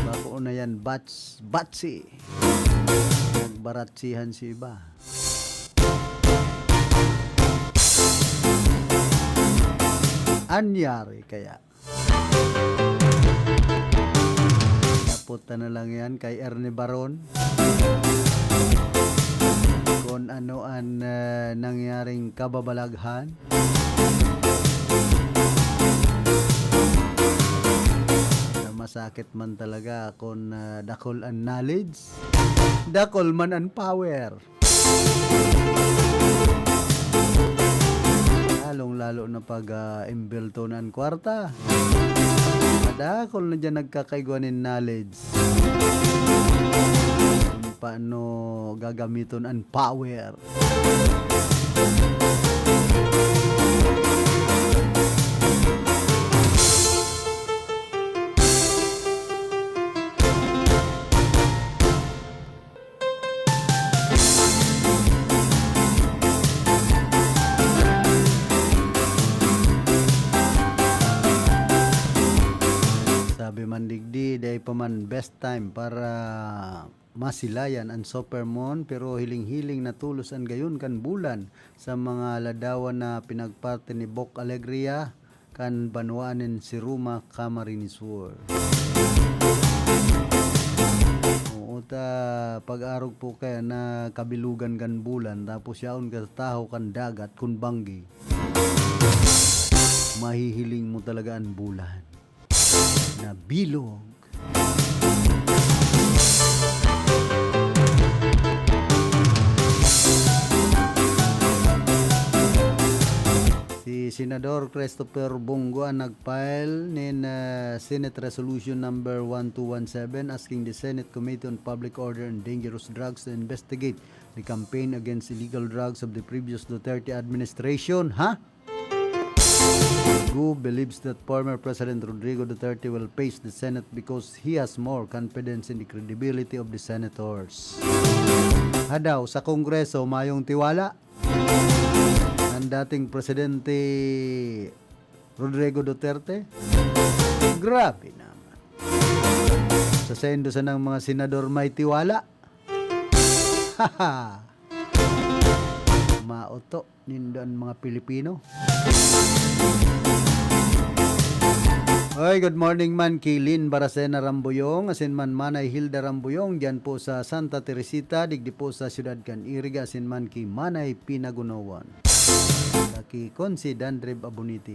Speaker 6: Bako na yan, batsi. Nagbaratsihan si iba. Anyari kaya. Napunta na lang yan kay Ernie Baron. Kung ano ang nangyaring kababalaghan. Masakit man talaga kung dakol ang knowledge, dakol man ang power. Lalong-lalo na pag imbelto na ang kwarta. Dakol na dyan nagkakaiguanin knowledge. Kung paano gagamiton ang power. Mandigdi day pa man best time para masilayan ang Supermoon pero hiling-hiling na tulos ang gayon kan bulan sa mga ladawan na pinagparte ni Bok Alegria kan banwaanin si Ruma Camarines War. Uta pag-arog po kaya na kabilugan kan bulan tapos yaon ka taho kan dagat kun banggi. Mahihiling mo talaga ang bulan. Na bilog. Si Senador Christopher Bongo ang nag-file nin Senate Resolution number 1217 asking the Senate Committee on Public Order and Dangerous Drugs to investigate the campaign against illegal drugs of the previous Duterte administration. Ha? Gu believes that former President Rodrigo Duterte will face the Senate because he has more confidence in the credibility of the senators. Hadaw, sa Kongreso, mayong tiwala ang dating Presidente Rodrigo Duterte. Grabe naman. Sa sendo sa ng mga senador may tiwala. Haha. Mauto nindan mga Pilipino. Hoy, good morning man Kilin Baracena Rambuyong, asin man Manay Hilda Rambuyong, diyan po sa Santa Teresita, digdi po sa Ciudad Caniriga, asin man ki Manay Pinagunawan. Kaki Konsi Dandreb Abuniti.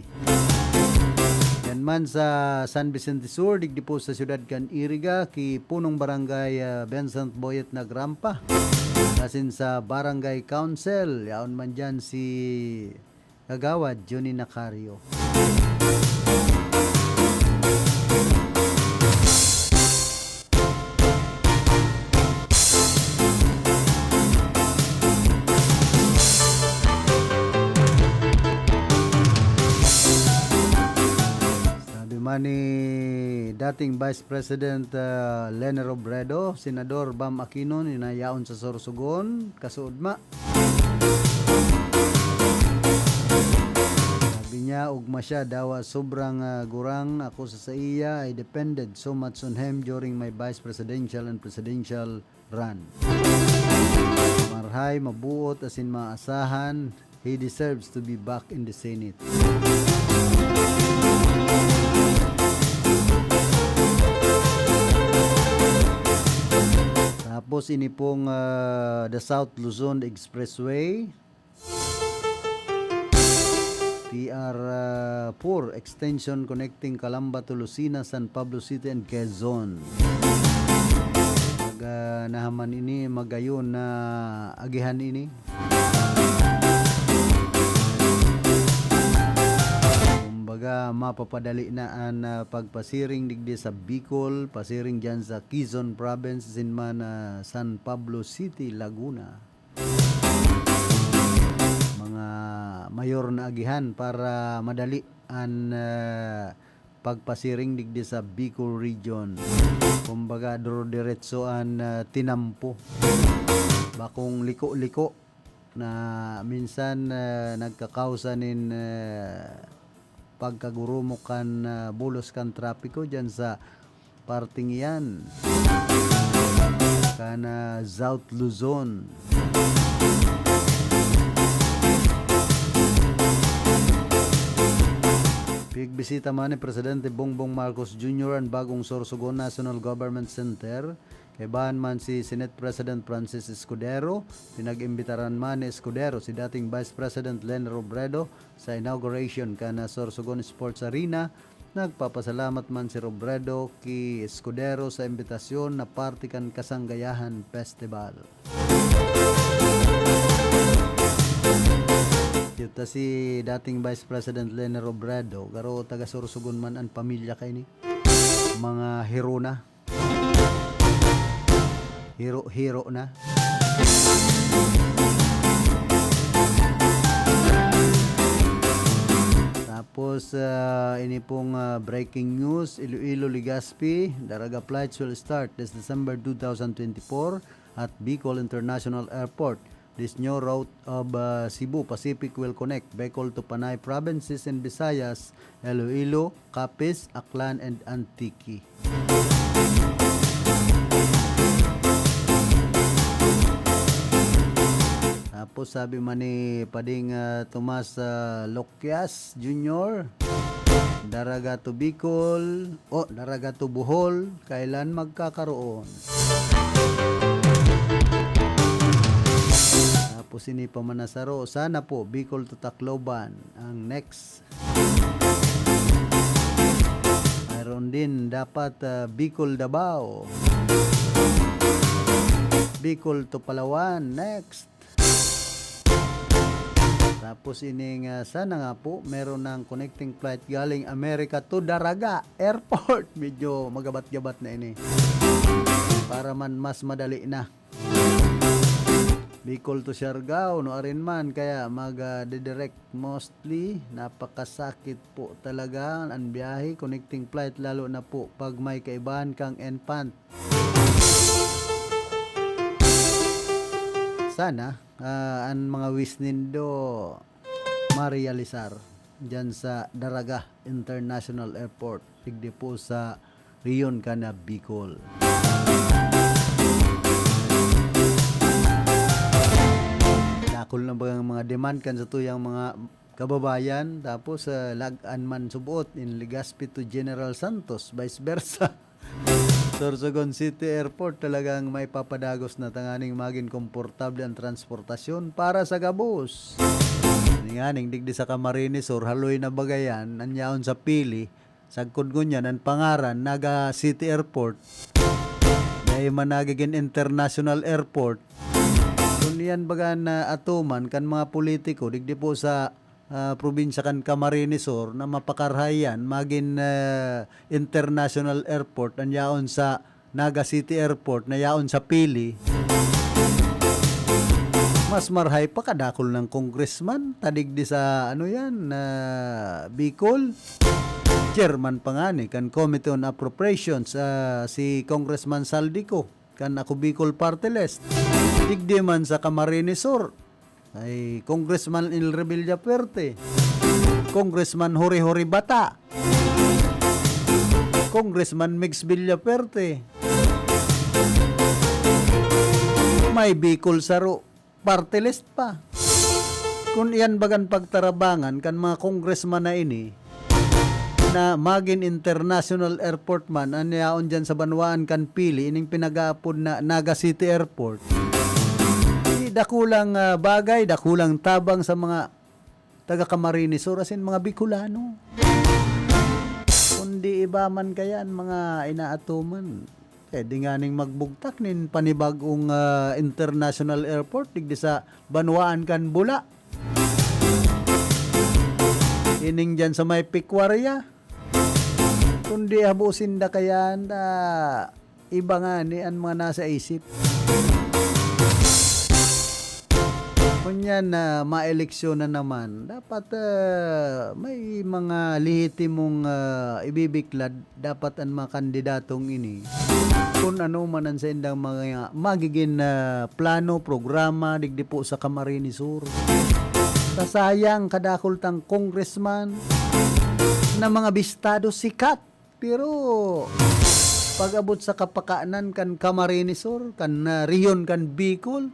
Speaker 6: Yan man sa San Vicente Sur, digdi po sa Ciudad Caniriga, ki Punong Barangay Vincent Boyet Nagrampa. Asin sa Barangay Council, yaon man dyan si Kagawad Johnny Nacario. Ni dating Vice President Lene Robredo, Senador Bam Aquino, ninayaon sa Sorsogon, kasuudma. Sabi niya, ugma siya dawa sobrang gurang ako sa iya. I depended so much on him during my vice presidential and presidential run. Marhay, mabuot, asin maasahan, he deserves to be back in the Senate. Tapos ini pong the South Luzon Expressway, TR4 extension connecting Calamba to Lucena, San Pablo City and Quezon. Nahaman ini magayon na agihan ini. Kumbaga mapapadali na ang pagpasiring digdi sa Bicol, pasiring dyan sa Quezon Province, sinman San Pablo City, Laguna. Mga mayor na agihan para madali ang pagpasiring digdi sa Bicol region. Kumbaga diretso ang tinampo. Bakong liko-liko na minsan nagkakausanin pagkagurumokan bulos kan trapiko dyan sa parting yan kana South Luzon. Pigbisita man ni Presidente Bongbong Marcos Jr. ang bagong Sorsogon National Government Center. Kaibahan man si Senate President Francis Escudero, pinag-imbitaran man ni Escudero si dating Vice President Lene Robredo sa inauguration kana Sorsogon Sports Arena. Nagpapasalamat man si Robredo ki Escudero sa imbitasyon na parte kan Kasanggayahan Festival. Yuta si dating Vice President Lene Robredo, garo taga Sorsogon man ang pamilya kay ni. Mga hero na. Hero na. Tapos ini pong breaking news, Iloilo Legazpi Daraga flights will start this December 2024 at Bicol International Airport. This new route of Cebu Pacific will connect Bicol to Panay provinces in Visayas, Iloilo, Capiz, Aklan and Antique. Tapos sabi man ni Pading Tomas Loquias Jr., Daraga to Bicol, Daraga to Bohol, kailan magkakaroon? Tapos ini pa Manasaro, sana po Bicol to Tacloban ang next. Mayroon din dapat Bicol Davao, Bicol to Palawan next. Tapos ining sana nga po meron ng connecting flight galing America to Daraga Airport. Medyo magabat-gabat na ini. Para man mas madali na. Bicol to Siargao, no arin man, kaya mag-direct mostly, napakasakit po talaga ang biyahe, connecting flight, lalo na po pag may kaibahan kang enfant. Sana, ang mga wish nindo ma-realisar dyan sa Daraga International Airport, tigdi po sa Rion Cana, Bicol. Nakul na ba ang mga demand kan sa tuyang mga kababayan, tapos lagan man subuot in Legazpi to General Santos, vice versa. Sorsogon City Airport talagang may papadagos na tanganing maging komportable ang transportasyon para sa gabos. Nganing digdi sa Camarines or haloy na bagayan, nanyaon sa pili, sagkod ngunyan ang pangaran, Naga City Airport, dahil managiging international airport. Kung yan baga na atuman kan mga politiko, digdi po sa probinsya kan Camarines Sur na mapakarhayan maging international airport ang yaon sa Naga City Airport na yaon sa pili, mas marhay pa kadakol ng congressman tadigdi sa ano yan Bicol. Chairman pa nga ni kan Committee on Appropriations si Congressman Saldico kan ako Bicol Party List. Digdi man sa Camarines Sur ay Congressman Il Revilla Puerte, Congressman Hori Bata, Congressman Mix Villa Puerte, may Bicol Saro Party List pa. Kung iyan bagan pagtarabangan kan mga congressman na ini na maging international airport man ang yaon dyan sa Banwaan kan pili ining pinag-aapod na Naga City Airport, dakulang bagay, dakulang tabang sa mga taga Camarines Sur, asin mga Bicolano. Kundi iba man kaya mga inaatuman, di nga ning magbugtak nin panibagong international airport digdi sa Banwaan kan Bula. Ining dyan sa may Pikwarya. Kundi habusin da kaya iba nga ni ang mga nasa isip. Kunyan na maeleksyon na naman, dapat may mga lehitimong ibibiklad dapat ang mga kandidatong ini. Kung ano man ang sa indang mga magiging plano, programa, digdi po sa Camarines Sur. Kasayang kadakol tang congressman na mga bistado sikat. Pero pag-abot sa kapakaanan kan Camarines Sur, kan Rion kan Bicol,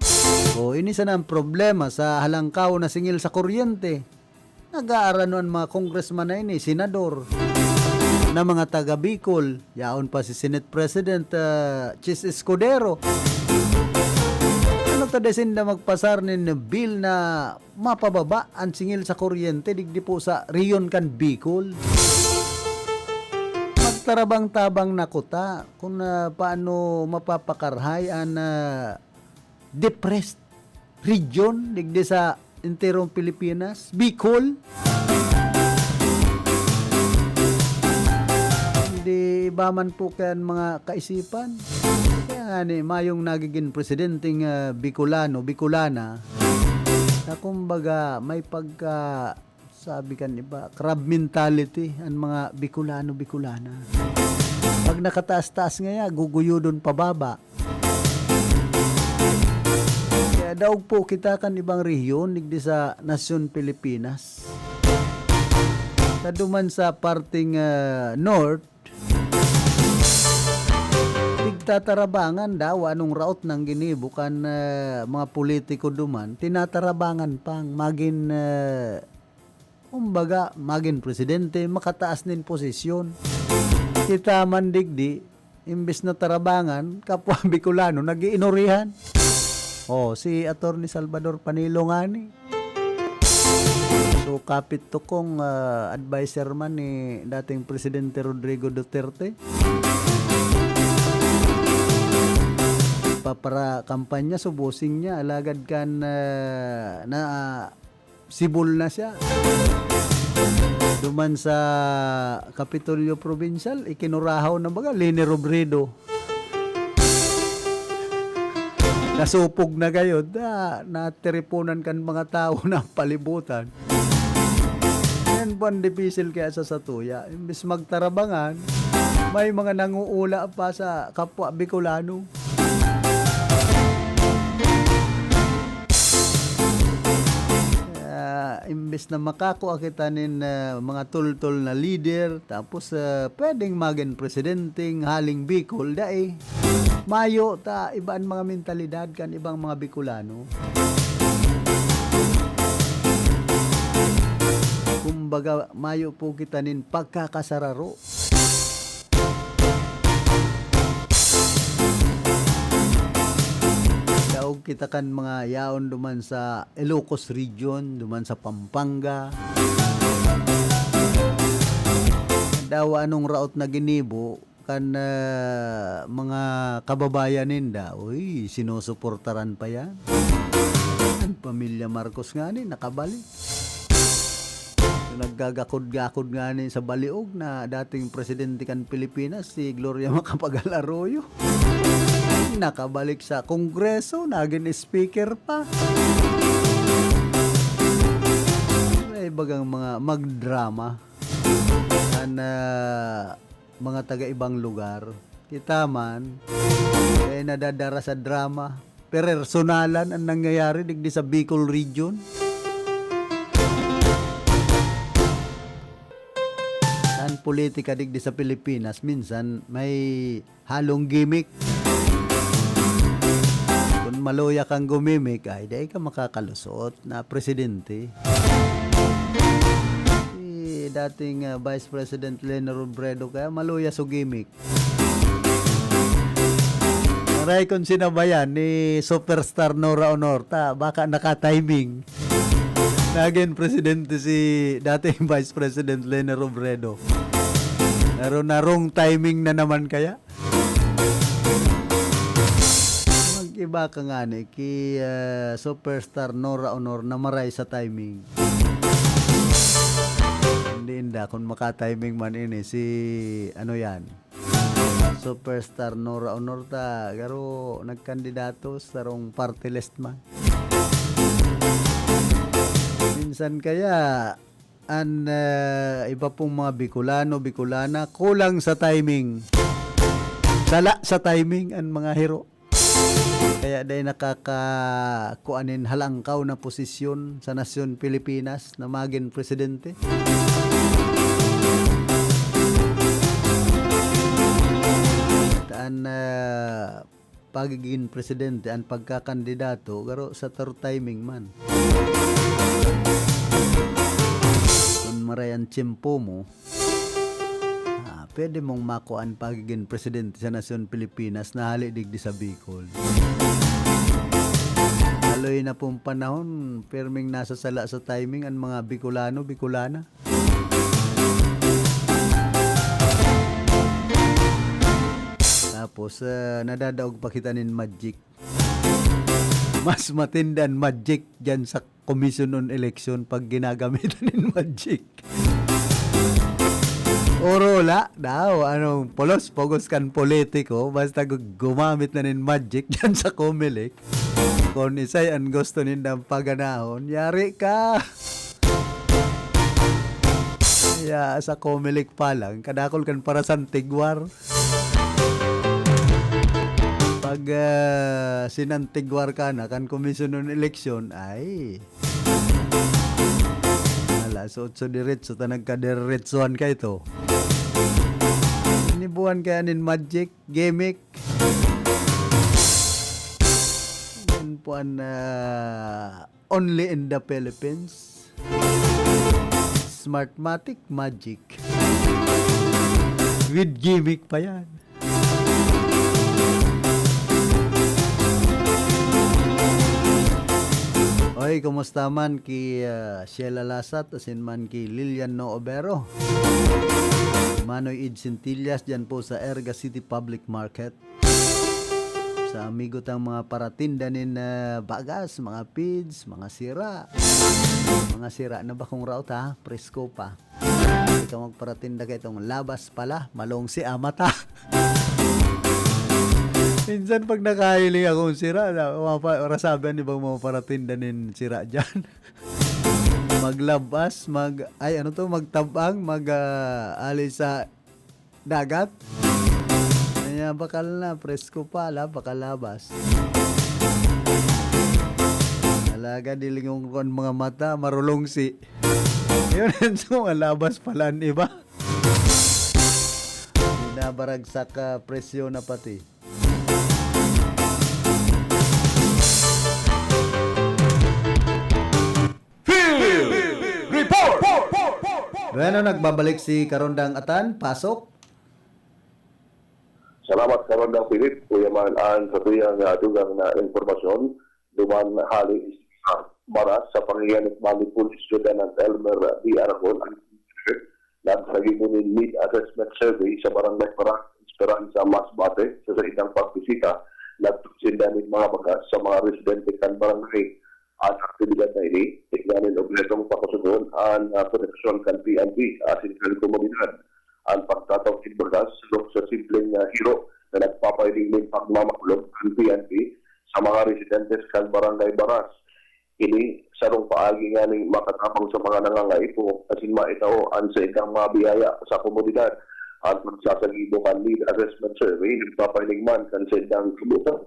Speaker 6: ini sana ang problema sa halangkaw na singil sa kuryente. Nag-aaranon mga congressman na ini, senador, na mga taga Bicol, yaon pa si Senate President Chis Escudero. Ano tadesin na magpasar nin bill na mapababa ang singil sa kuryente digdi po sa Rion kan Bicol. Magtarabang-tabang na kuta kung paano mapapakarhay ang depressed region digdi sa enterong Pilipinas, Bicol. Hindi ba man po kayan mga kaisipan? Kaya nga mayong nagiging presidenteng Bicolana na kumbaga may pagka sabi kan iba, crab mentality ang mga Bicolana. Pag nakataas-taas ngaya, guguyudon pababa. Kaya daog po kita kan ibang rehiyon digdi sa Nasyon Pilipinas. Kaduman sa parting north, tigtatarabangan daw anong raot ng ginibukan mga politiko duman, tinatarabangan pang maging kumbaga maging presidente, makataas nin posisyon. Kita man digdi, imbes na tarabangan, kapwa Bicolano, nag-iinorihan. Si Atty. Salvador Panilo nga ni. So, kapit to kong advisor man ni dating Presidente Rodrigo Duterte. Para kampanya, subusing niya, alagad kan na sibol na siya. Duman sa Kapitolyo Provincial, ikinurahaw na baga, Leni Robredo. nasupog na kayo, natiripunan kan mga tao na palibutan. Yan po ang dipisil kaya sa Satuya. Imbis magtarabangan, may mga nanguula pa sa kapwa Bicolano. Imbes na makakuha kita nin mga tultol na leader, tapos pwedeng maging presidenteng haling Bicol, mayo ta ibang mga mentalidad kan ibang mga Bicolano. Kumbaga, mayo po kita nin pagkakasararo. Daog kita kan mga yaon duman sa Ilocos region, duman sa Pampanga. Daw anong raot na ginibo kan mga kababayan ninda, sinusuportaran pa yan. Ang pamilya Marcos nga ni nakabalik. Naggagakod-gakod nga ni sa baliog na dating presidente kan Pilipinas, si Gloria Macapagal Arroyo. Nakabalik sa Kongreso, naging speaker pa. May bagang mga magdrama mga taga-ibang lugar. Kita man, nadadara sa drama. Personalan ang nangyayari digdi sa Bicol region. Saan politika digdi sa Pilipinas, minsan may halong gimmick. Kung maloya kang gumimik, ay di ka makakalusot na presidente. Dating Vice President Leni Robredo kaya maluya so gimmick. Maray kung sinabayan ni superstar Nora Honorta, baka naka-timing. Naging presidente si dating Vice President Leni Robredo. Naroon na wrong timing na naman kaya. Mag-iba ka nga ni ki superstar Nora Honor na maray sa timing. Inda kung maka-timing man ini si ano yan, superstar Nora Honorta, garo nagkandidato sa rong party list man. Minsan kaya iba pong mga Bicolana kulang sa timing, sala sa timing ang mga hero. Kaya dahil nakakakuanin halangkaw na posisyon sa nasyon Pilipinas na maging presidente. Ang pagiging presidente, ang pagkakandidato, garo sa timing man. Kung marayan tiyempo mo, pwede mong makuan pagiging presidente sa nasyon Pilipinas na halidigdi sa Bicol. Laloy na pong panahon, perming nasa sala sa timing ang mga Bicolana. Tapos, nadadaog pa kita nin magic. Mas matindan magic dyan sa Commission on Election pag ginagamitan nin magic. Orola, anong polos-pogos kan politiko, basta gumamit na nin magic dyan sa Comelec. Kung isay ang gusto nindang paganahon, yari ka. Kaya sa Comelec pa lang, kadakol kan para sa Antigwar. Pag sinantigwar ka na, kan Commission on Election, ay so diretso ta nagka-diretsuhan ka ito. Inibuhan kaya nin magic, gimmick. Yan po ang only in the Philippines. Smartmatic magic. With gimmick pa yan. Oy, kumusta man ki Sheila Lasat, asin man ki Lilian Noobero. Manoy Id Centillas dyan po sa Erga City Public Market. Sa amigo tang mga paratinda nin bagas, mga pids, mga sira. Mga sira na ba kung raot ha? Presko pa. Hindi ka magparatinda ka itong labas pala, malong si amata. Minsan pag nakahiling akong sira, orasabihan ni bang mga paratindanin sira dyan. Maglabas, magtabang, alis sa dagat. Kaya bakal na, presko pala, bakal labas. Talaga dilingong kon mga mata, marulong si. Yun, so malabas pala ang iba. Binabaragsak presyo na pati. Bueno, nagbabalik si Karondang Atan. Pasok.
Speaker 7: Salamat Karondang Philip. Kuya Mahalaan sa tuyang dugang na informasyon. Duman hali sa baras sa pangyayanit Mali Police Lieutenant Elmer D. Aracon ang nagsagi mo ni Need Assessment Survey sa Barangay Parang Esperanza, Masbate sa idang pagbisita nagtusinda ng mga bagas sa mga residente kan barangay. At aktibidad na ini, tignanin obletong pakusunod ang proteksyon kan PNP asin kan komunidad. Ang pagtatawag bagas sa simpleng hero na nagpapailing ng pagmamakulong ang PNP sa mga residentes kan barangay Baras. Ini sarong paagi nga ning makatapang sa mga nangangay po asin maitaw ang sa ikang mabiyaya sa komunidad. At magsasagibo kan Need Assessment Survey, nagpapailing man kan sa ikang kumutan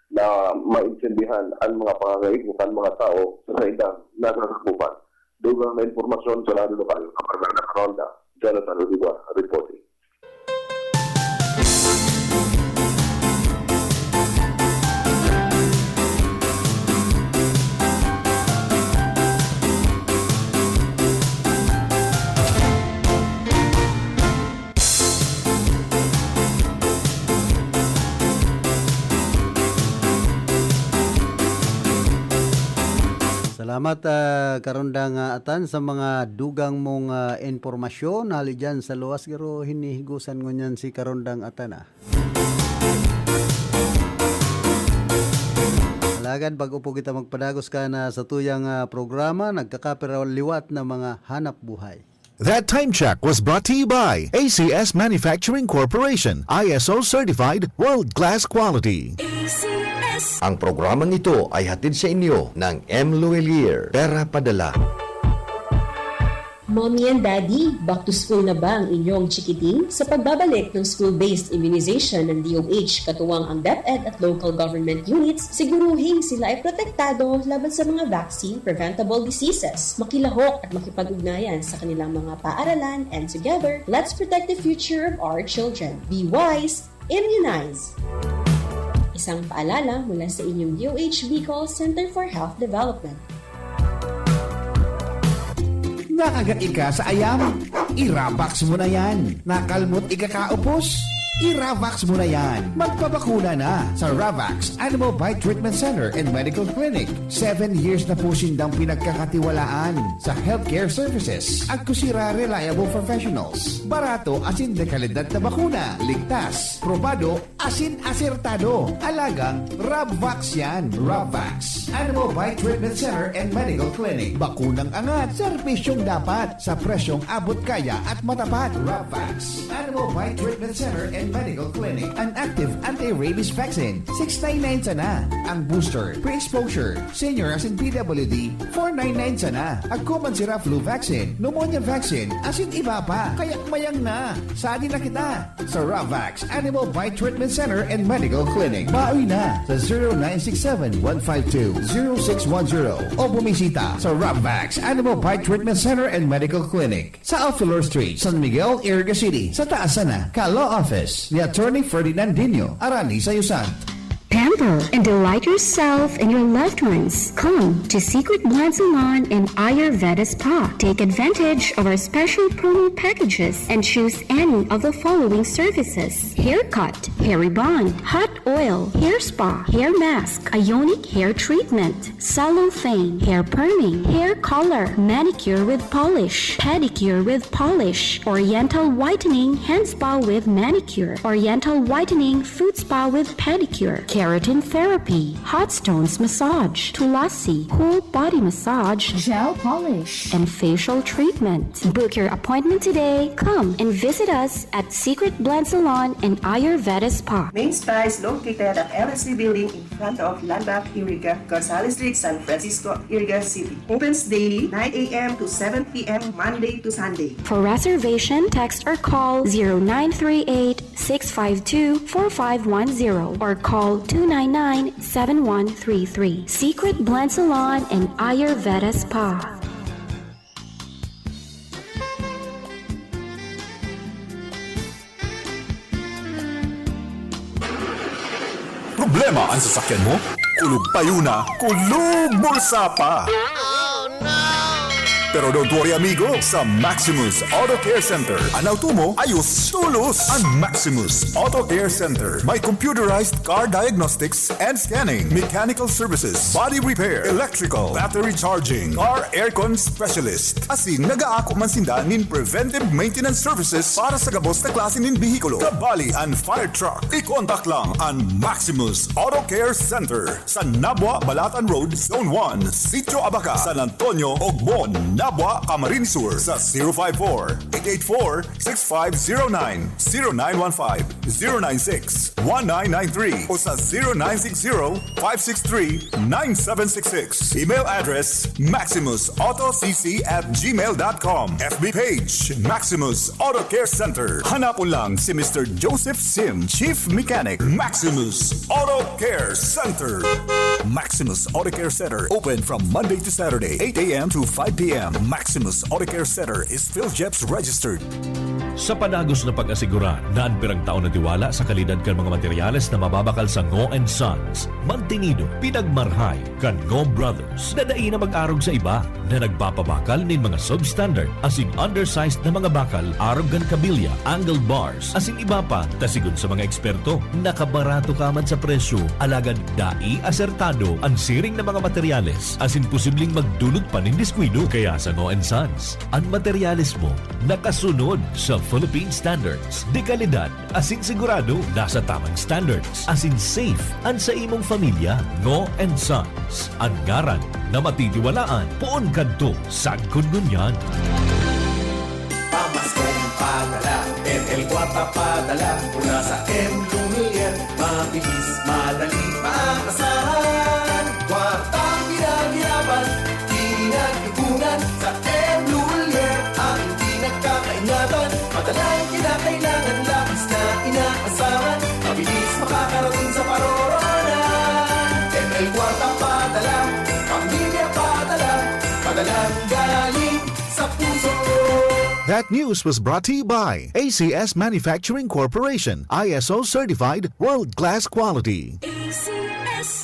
Speaker 7: na maintindihan ang mga pangangailangan mga tao sa idang nasasakupan. Dugang na informasyon sa lalo lokal, kapag nakaronda, Jonathan Udiba, reporting.
Speaker 6: Salamat Karondang Atan sa mga dugang mong informasyon. Hali dyan sa luwas, pero hinihigusan ko niyan si Karondang Atan. Alagan, bago po kita magpadagos ka na sa tuyang programa, nagkakapiraliwat na mga hanap buhay.
Speaker 5: That time check was brought to you by ACS Manufacturing Corporation, ISO certified world-class quality.
Speaker 4: Ang programang ito ay hatid sa inyo ng M. Luelier, Pera Padala.
Speaker 15: Mommy and Daddy, back to school na ba ang inyong chikiting? Sa pagbabalik ng school-based immunization ng DOH, katuwang ang DepEd at local government units, siguruhin sila ay protektado laban sa mga vaccine-preventable diseases. Makilahok at makipag-ugnayan sa kanilang mga paaralan, and together, let's protect the future of our children. Be wise, immunize! Isang paalala mula sa inyong DOH Bicol Center for Health Development.
Speaker 16: Nakagat ika sa ayam, i-Ravax mo na yan. Nakalmot ikakaupos, i-Ravax mo na yan. Magpabakuna na sa Ravax Animal Bite Treatment Center and Medical Clinic. 7 years na po sindang pinagkakatiwalaan sa healthcare services. Agkusira reliable professionals. Barato asin de kalidad na bakuna. Ligtas, probado, asin asertado. Alagang Ravax yan. Ravax Animal Bite Treatment Center and Medical Clinic. Bakunang angat, serbisyong dapat sa presyong abot kaya at matapat. Ravax Animal Bite Treatment Center and Medical Clinic. An active anti-rabies vaccine, 699 sana. Ang booster, pre-exposure, senior as in PWD, 499 sana. Agkuman sira flu vaccine, pneumonia vaccine, asin iba pa. Kayak mayang na. Sadi na kita sa Ravax Animal Bite Treatment Center and Medical Clinic. Baoy na sa 0967-152-0610 o bumisita sa Ravax Animal Bite Treatment Center and Medical Clinic sa Alfilor Street, San Miguel, Iriga City. Sa taas na, Ka-Law Office ni Attorney Ferdinandinho, Arani Sayusan.
Speaker 17: Pamper and delight yourself and your loved ones. Come to Secret Blend Salon and Ayurveda Spa. Take advantage of our special promo packages and choose any of the following services: haircut, hair rebond, hot oil, hair spa, hair mask, ionic hair treatment, salon fang, hair perming, hair color, manicure with polish, pedicure with polish, oriental whitening hand spa with manicure, oriental whitening foot spa with pedicure, keratin therapy, hot stones massage, Tulasi, whole body massage, gel polish, and facial treatment. Book your appointment today. Come and visit us at Secret Blend Salon and Ayurveda Spa.
Speaker 18: Main Spa is located at LSC Building in front of Landmark Iriga, Gonzales Street, San Francisco, Iriga City. Opens daily 9 a.m. to 7 p.m. Monday to Sunday.
Speaker 17: For reservation, text or call 0938-652-4510 or call 299-7133. Secret Blend Salon and Ayurveda Spa.
Speaker 19: Problema ang sasakyan mo? Kulog tayo na, kulog bulsa pa! Pero don't worry amigo, sa Maximus Auto Care Center, ang auto mo ayos tulos. Ang Maximus Auto Care Center may computerized car diagnostics and scanning, mechanical services, body repair, electrical, battery charging, car aircon specialist. Asin nagaako man sinda nin preventive maintenance services para sa gabos na klase nin bihikulo, kabali and fire truck. I-contact lang ang Maximus Auto Care Center sa Nabwa, Balatan Road, Zone 1, Sitio Abaca, San Antonio, Ogbon, Nabwa, Camarines Sur sa 054-884-6509, 0915-096-1993 o sa 0960-563-9766. Email address maximusautocc@gmail.com. FB page Maximus Auto Care Center. Hanapon lang si Mr. Joseph Sim, Chief Mechanic, Maximus Auto Care Center. Maximus Auto Care Center open from Monday to Saturday, 8 a.m. to 5 p.m. Maximus Auto Care Center is PhilJeps registered.
Speaker 20: Sa panagos na pag-asigura na ang pirang taon na tiwala sa kalidad kan mga materyales na mababakal sa Ngo & Sons, mantinido, pinagmarhay kan Ngo Brothers na dai na mag-arog sa iba na nagpapabakal nin mga substandard asing undersized na mga bakal arog kan kabilya, angled bars, asing iba pa tasigon sa mga eksperto, nakabarato kaman sa presyo, alagad dai asertado ang siring na mga materyales asin posibleng magdulot pa nin diskwido. Kaya sa Ngo & Sons, ang materyales mo nakasunod sa Philippine standards, de kalidad, asin sigurado nasa tamang standards, asin safe ang sa imong pamilya. Ngo & Sons, ang ngaran na matitiwalaan, poon kadto sad kununyan.
Speaker 21: Pamaskong padala, El Guapa padala, mula sa M. Lumier, mabilis, madali, pangasahan. Kwartang pinaghirapan, tinagdugunan sa M. Lumier, ang hindi nagkakaingatan. Madalang kinakailangan, labis na inaasahan, mabilis makakarating sa paroroonan. ML Kwarta padala, pamilya padala, padalang galing sa puso.
Speaker 5: That news was brought to you by ACS Manufacturing Corporation, ISO certified world-class quality.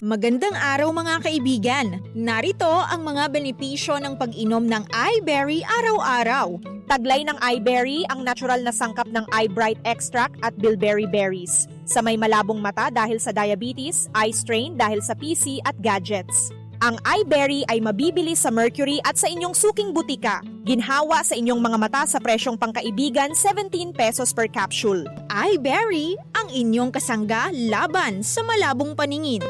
Speaker 22: Magandang araw mga kaibigan! Narito ang mga benepisyo ng pag-inom ng iBerry araw-araw. Taglay ng iBerry ang natural na sangkap ng iBright extract at bilberry berries. Sa may malabong mata dahil sa diabetes, eye strain dahil sa PC at gadgets. Ang iBerry ay mabibili sa Mercury at sa inyong suking butika. Ginhawa sa inyong mga mata sa presyong pangkaibigan, 17 pesos per capsule. iBerry, ang inyong kasangga laban sa malabong paningin.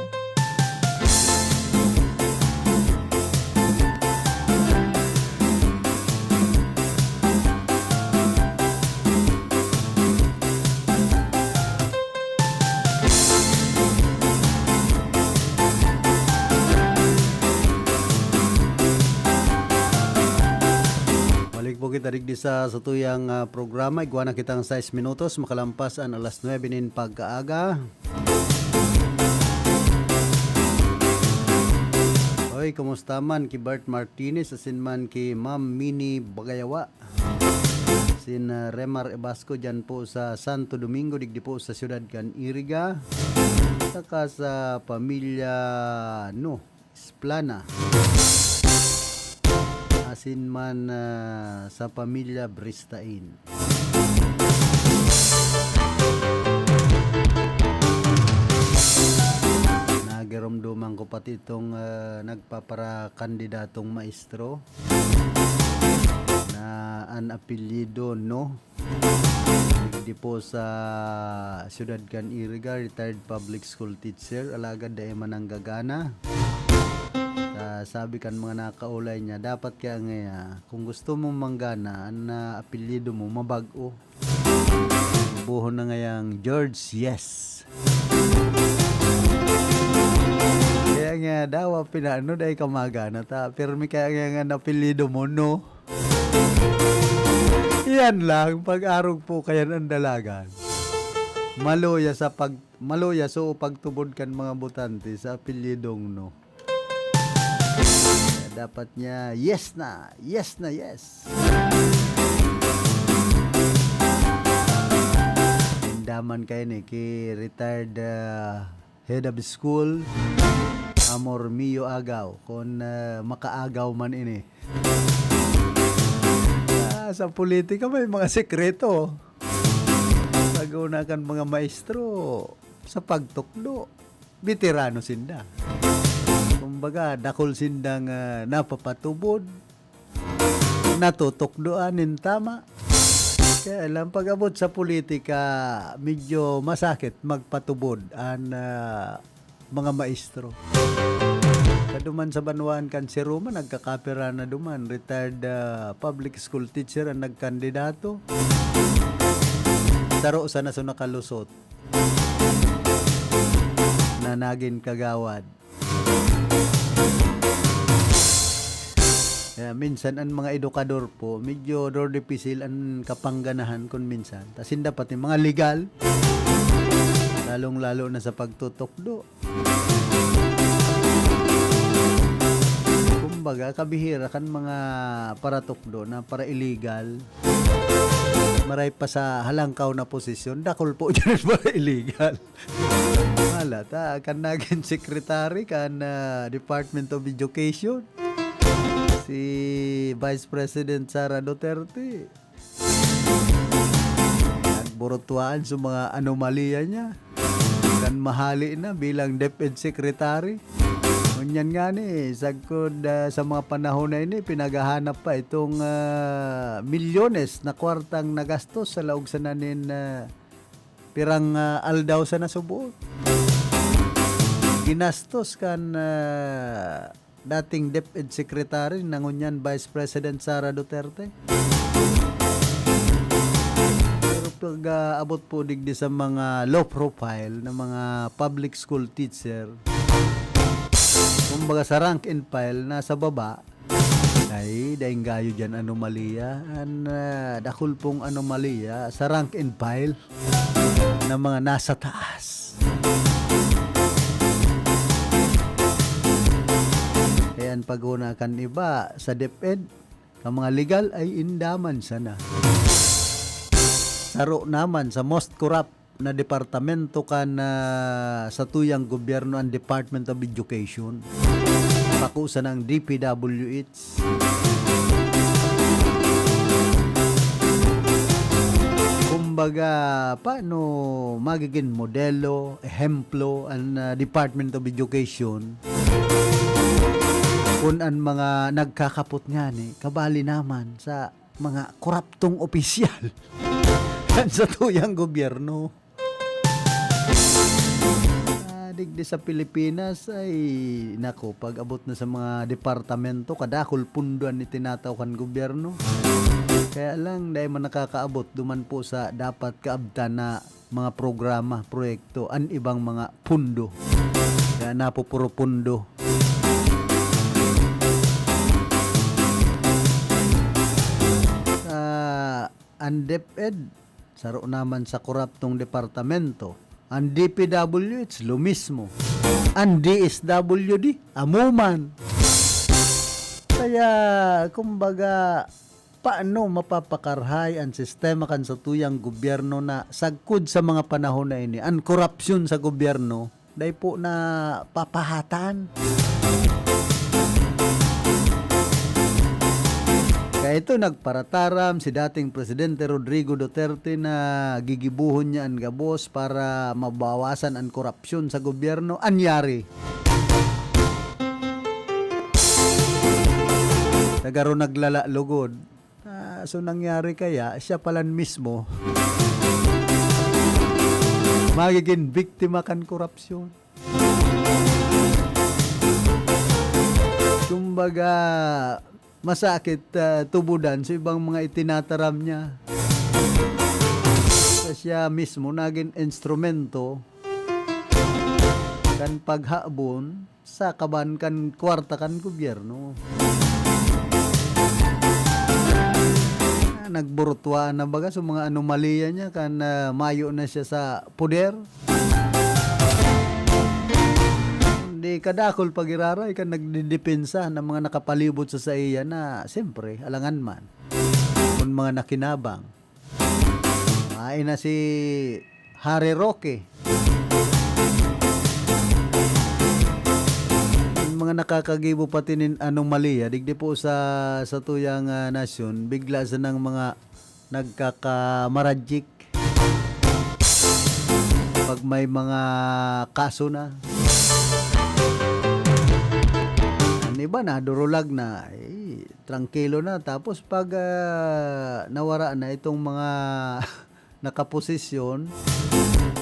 Speaker 6: Po kita digdi sa tuyang programa. Iguana kitang 6 minutos. Makalampas ang alas 9 nin pagkaaga. Oy, kumusta man ki Bart Martinez, asin man ki Ma'am Mini Bagayawa. Sin Remar Ebasco dyan po sa Santo Domingo, digdi po sa siyudad kan Iriga. Saka sa pamilya Esplana. Asin man sa pamilya Bristain. Nagiramdaman ko pati itong nagpapara kandidatong maestro na an apelyido Di po sa Ciudad Can Iriga, retired public school teacher, alagad da mananggagana. Sabi kan mga nakaulay niya, dapat kaya nga, kung gusto mong manggana, ang apelyido mo, mabago. Buhon na ngayang George Yes. Kaya nga daw, pinano dahil kamagana ta, pero may kaya nga napilido mo, no? Yan lang, pag-arog po kaya ng dalagan. Maluya so pagtubod kan mga butante sa apelyidong no. Kaya dapat niya, yes na, yes. Daman kayo ni ki retired head of school Amor Mio Agaw kung makaagaw man ini. Sa politika may mga sekreto. Pag-unakan mga maestro sa pagtukdo. Veterano sinda. Kumbaga, dakol sindang napapatubod. Natutukdoanin tama. Kaya lang pag-abot sa politika, medyo masakit magpatubod ang mga maestro. Kaduman sa Banwaan kan si Roma, nagkakapera na duman. Retired public school teacher ang nagkandidato. Saro sa naso nakalusot. Nanagin kagawad. Minsan ang mga edukador po, medyo difficile ang kapangganahan kung minsan. Tasin dapat yung mga legal, lalong-lalo na sa pagtutukdo. Kumbaga, kabihira kan mga paratukdo na para illegal. Maray pa sa halangkaw na posisyon, dakol po dyan para illegal. Malata, kan naging secretary kan Department of Education. Si Vice President Sara Duterte. Nagburutuan sa mga anomalya niya. Kan mahali na bilang DepEd Secretary. Ngunyan nga ni, sagkod sa mga panahon na ini, pinaghahanap pa itong milyones na kwartang nagastos sa laog sa nanin pirang aldaw sa nasubuot. Ginastos kan dating DepEd Secretary nangunyan Vice President Sara Duterte. Pero pag abot po digdi sa mga low profile na mga public school teacher, kumbaga sa rank and file nasa baba, ay daing gayo dyan anomalya. Dakul pong anomalya sa rank and file na mga nasa taas. Ayan, paghunakan iba sa DepEd, ang mga legal ay indaman sana. Saro naman sa most corrupt na departamento kan sa tuyang gobyerno ang Department of Education. Pakusa ng DPWH. Kumbaga, paano magiging modelo, ehemplo ang Department of Education kung ang mga nagkakapot nga ni, kabali naman sa mga koraptong opisyal sa tuyang gobyerno. Digdi sa Pilipinas ay, nako, pag abot na sa mga departamento, kadakol punduan ni tinatawakan gobyerno. Kaya lang, dahil man nakakaabot, duman po sa dapat kaabtan na mga programa, proyekto, ang ibang mga pundo. Kaya napupuro pundo. Ang DepEd, saro naman sa koraptong departamento. Ang DPWH, lo mismo. Ang DSWD, amuman. Kaya, kumbaga, paano mapapakarhay ang sistema kan sa tuyang gobyerno na sagkod sa mga panahon na ini, ang korupsyon sa gobyerno, dahil po na papahatan. Kaya ito nagparataram si dating Presidente Rodrigo Duterte na gigibuhon niya ang gabos para mabawasan ang korupsyon sa gobyerno. Anyari. Nagaro naglala lugod. So nangyari kaya, siya palan mismo magiging biktima kan korupsyon. Kumbaga, masakit tubudan sa ibang mga itinataram niya. Siya mismo naging instrumento kan paghabon sa kaban kan kwarta kan gobyerno. Nagburutwa na baga sa mga anomalya niya kan mayo na siya sa poder. Hindi kadakol pagiraray kan nagdidepensa ng mga nakapalibot sa iya na siyempre alangan man kung mga nakinabang. Ay na si Harry Roque. Mga nakakagibo pati nin anomalya digdi po sa tuyang nasyon bigla sa ng mga nagkakamarajik pag may mga kaso na iba na durulag na trangkilo na tapos pag nawara na itong mga nakaposisyon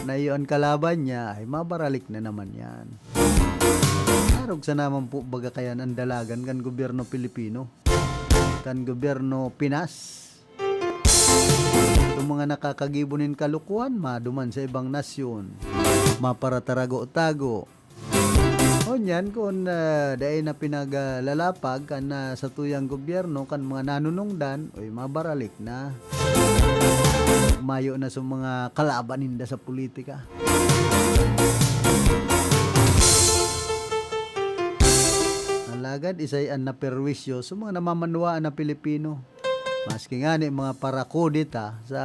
Speaker 6: na iyon kalaban niya ay mabaralik na naman yan. Arog sa naman po baga kaya ang dalagan kan gobyerno Pilipino, kan gobyerno Pinas. Itong mga nakakagibunin kalukuhan, maduman sa ibang nasyon, maparatarago-tago. O yan, kung dahil na pinaglalapag kan sa tuyang gobyerno, kan mga nanunungdan, oy mabaralik na. Mayo na sa mga kalaban ninda sa politika. Alagad isay an naperwisyo sa mga namamanwaan na Pilipino. Maski nga ni mga parakodita sa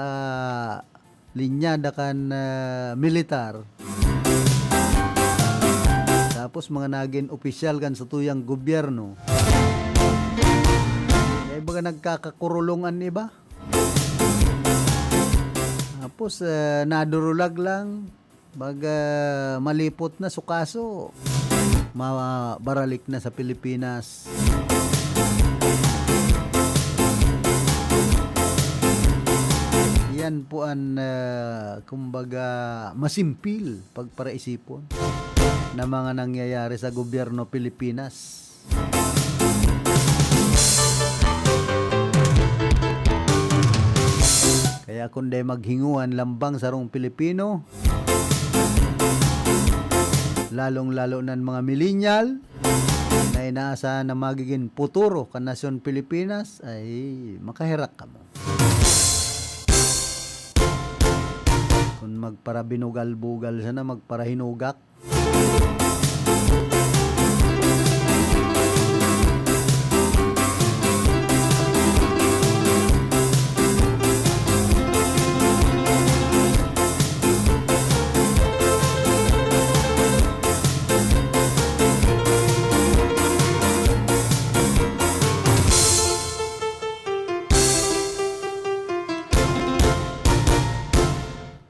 Speaker 6: linyada kan militar. Tapos mga naging opisyal kan sa tuyang gobyerno. Kaya baga nagkakakurulungan iba. Tapos nadurulag lang baga malipot na sukaso. Mabaralik na sa Pilipinas. Yan po ang kumbaga masimpil pagparaisipon na mga nangyayari sa gobyerno Pilipinas. Kaya kundi maghinguan lambang sarong Pilipino, lalong-lalo ng mga millennial na inaasahan na magiging puturo kan nasyon Pilipinas ay makahirak ka mo. Kung magparabinugal-bugal sana, magparahinugak.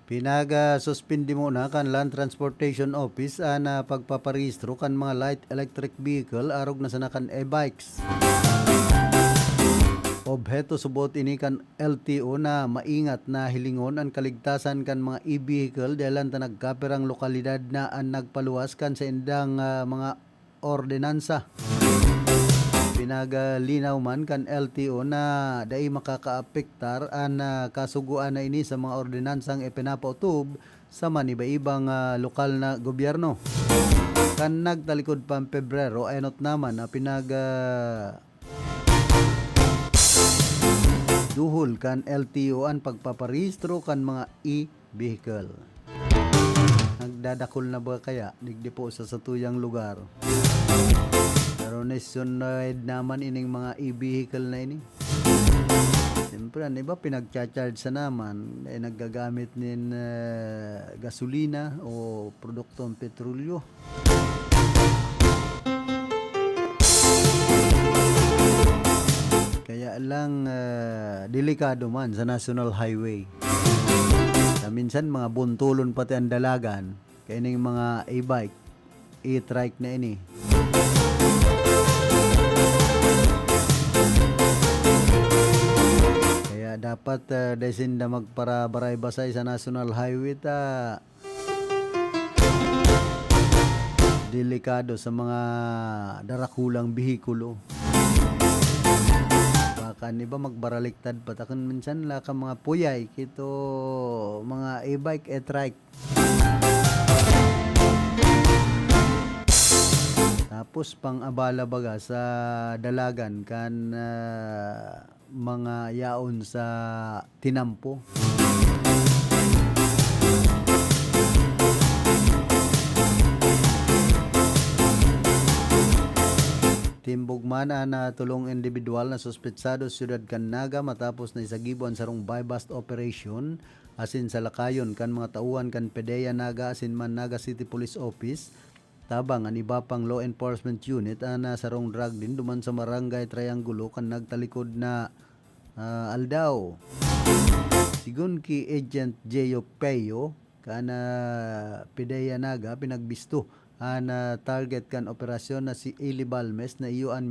Speaker 6: Pinag-suspindi muna kan Land Transportation Office na pagpaparehistro kan mga light electric vehicle arog na sana kan e-bikes. Obheto subot ini kan LTO na maingat na hilingon ang kaligtasan kan mga e-vehicle dahil ta nagkaperang lokalidad na ang nagpaluwas kan sa indang mga ordinansa. Pinagalinaw man kan LTO na dai makakaapektar an kasuguan na ini sa mga ordinansang ipinapautub sa maniba-ibang lokal na gobyerno. Kan nagtalikod pa Pebrero ayot naman na duhol kan LTO ang pagpaparehistro kan mga e-vehicle. Nagdadakol na ba kaya digdi po sa satuyang lugar? Pero nationwide naman ining mga e-vehicle na ini. Siyempre, ano iba, pinag-charge sa naman, naggagamit nin gasolina o produktong petrolyo. Kaya lang, delikado man sa National Highway. Minsan, mga buntulon pati ang dalagan, kaya ining mga e-bike, e-trike na ini. Dapat desin da magparabaray basay sa National Highway ta delikado sa mga darakulang bihikulo. Baka iba magbaraliktad patakan minsan la ka mga puyay kito mga e-bike e-trike. Tapos pang abala baga sa dalagan kan mga yaon sa tinampo. Timbog man na tulong individual na suspetsado siyudad kan Naga matapos na isagibuan sa rong buy-bust operation asin sa lakayon kan mga tauhan kan PDEA Naga asin man Naga City Police Office tabang an iba pang law enforcement unit ana sa rong drug din duman sa Barangay Triangulo kan nagtalikod na aldaw. Sigun ki Agent Jeyo Peyo kana PDEA Naga pinagbisto na target kan operasyon na si Eli Balmes na iyoan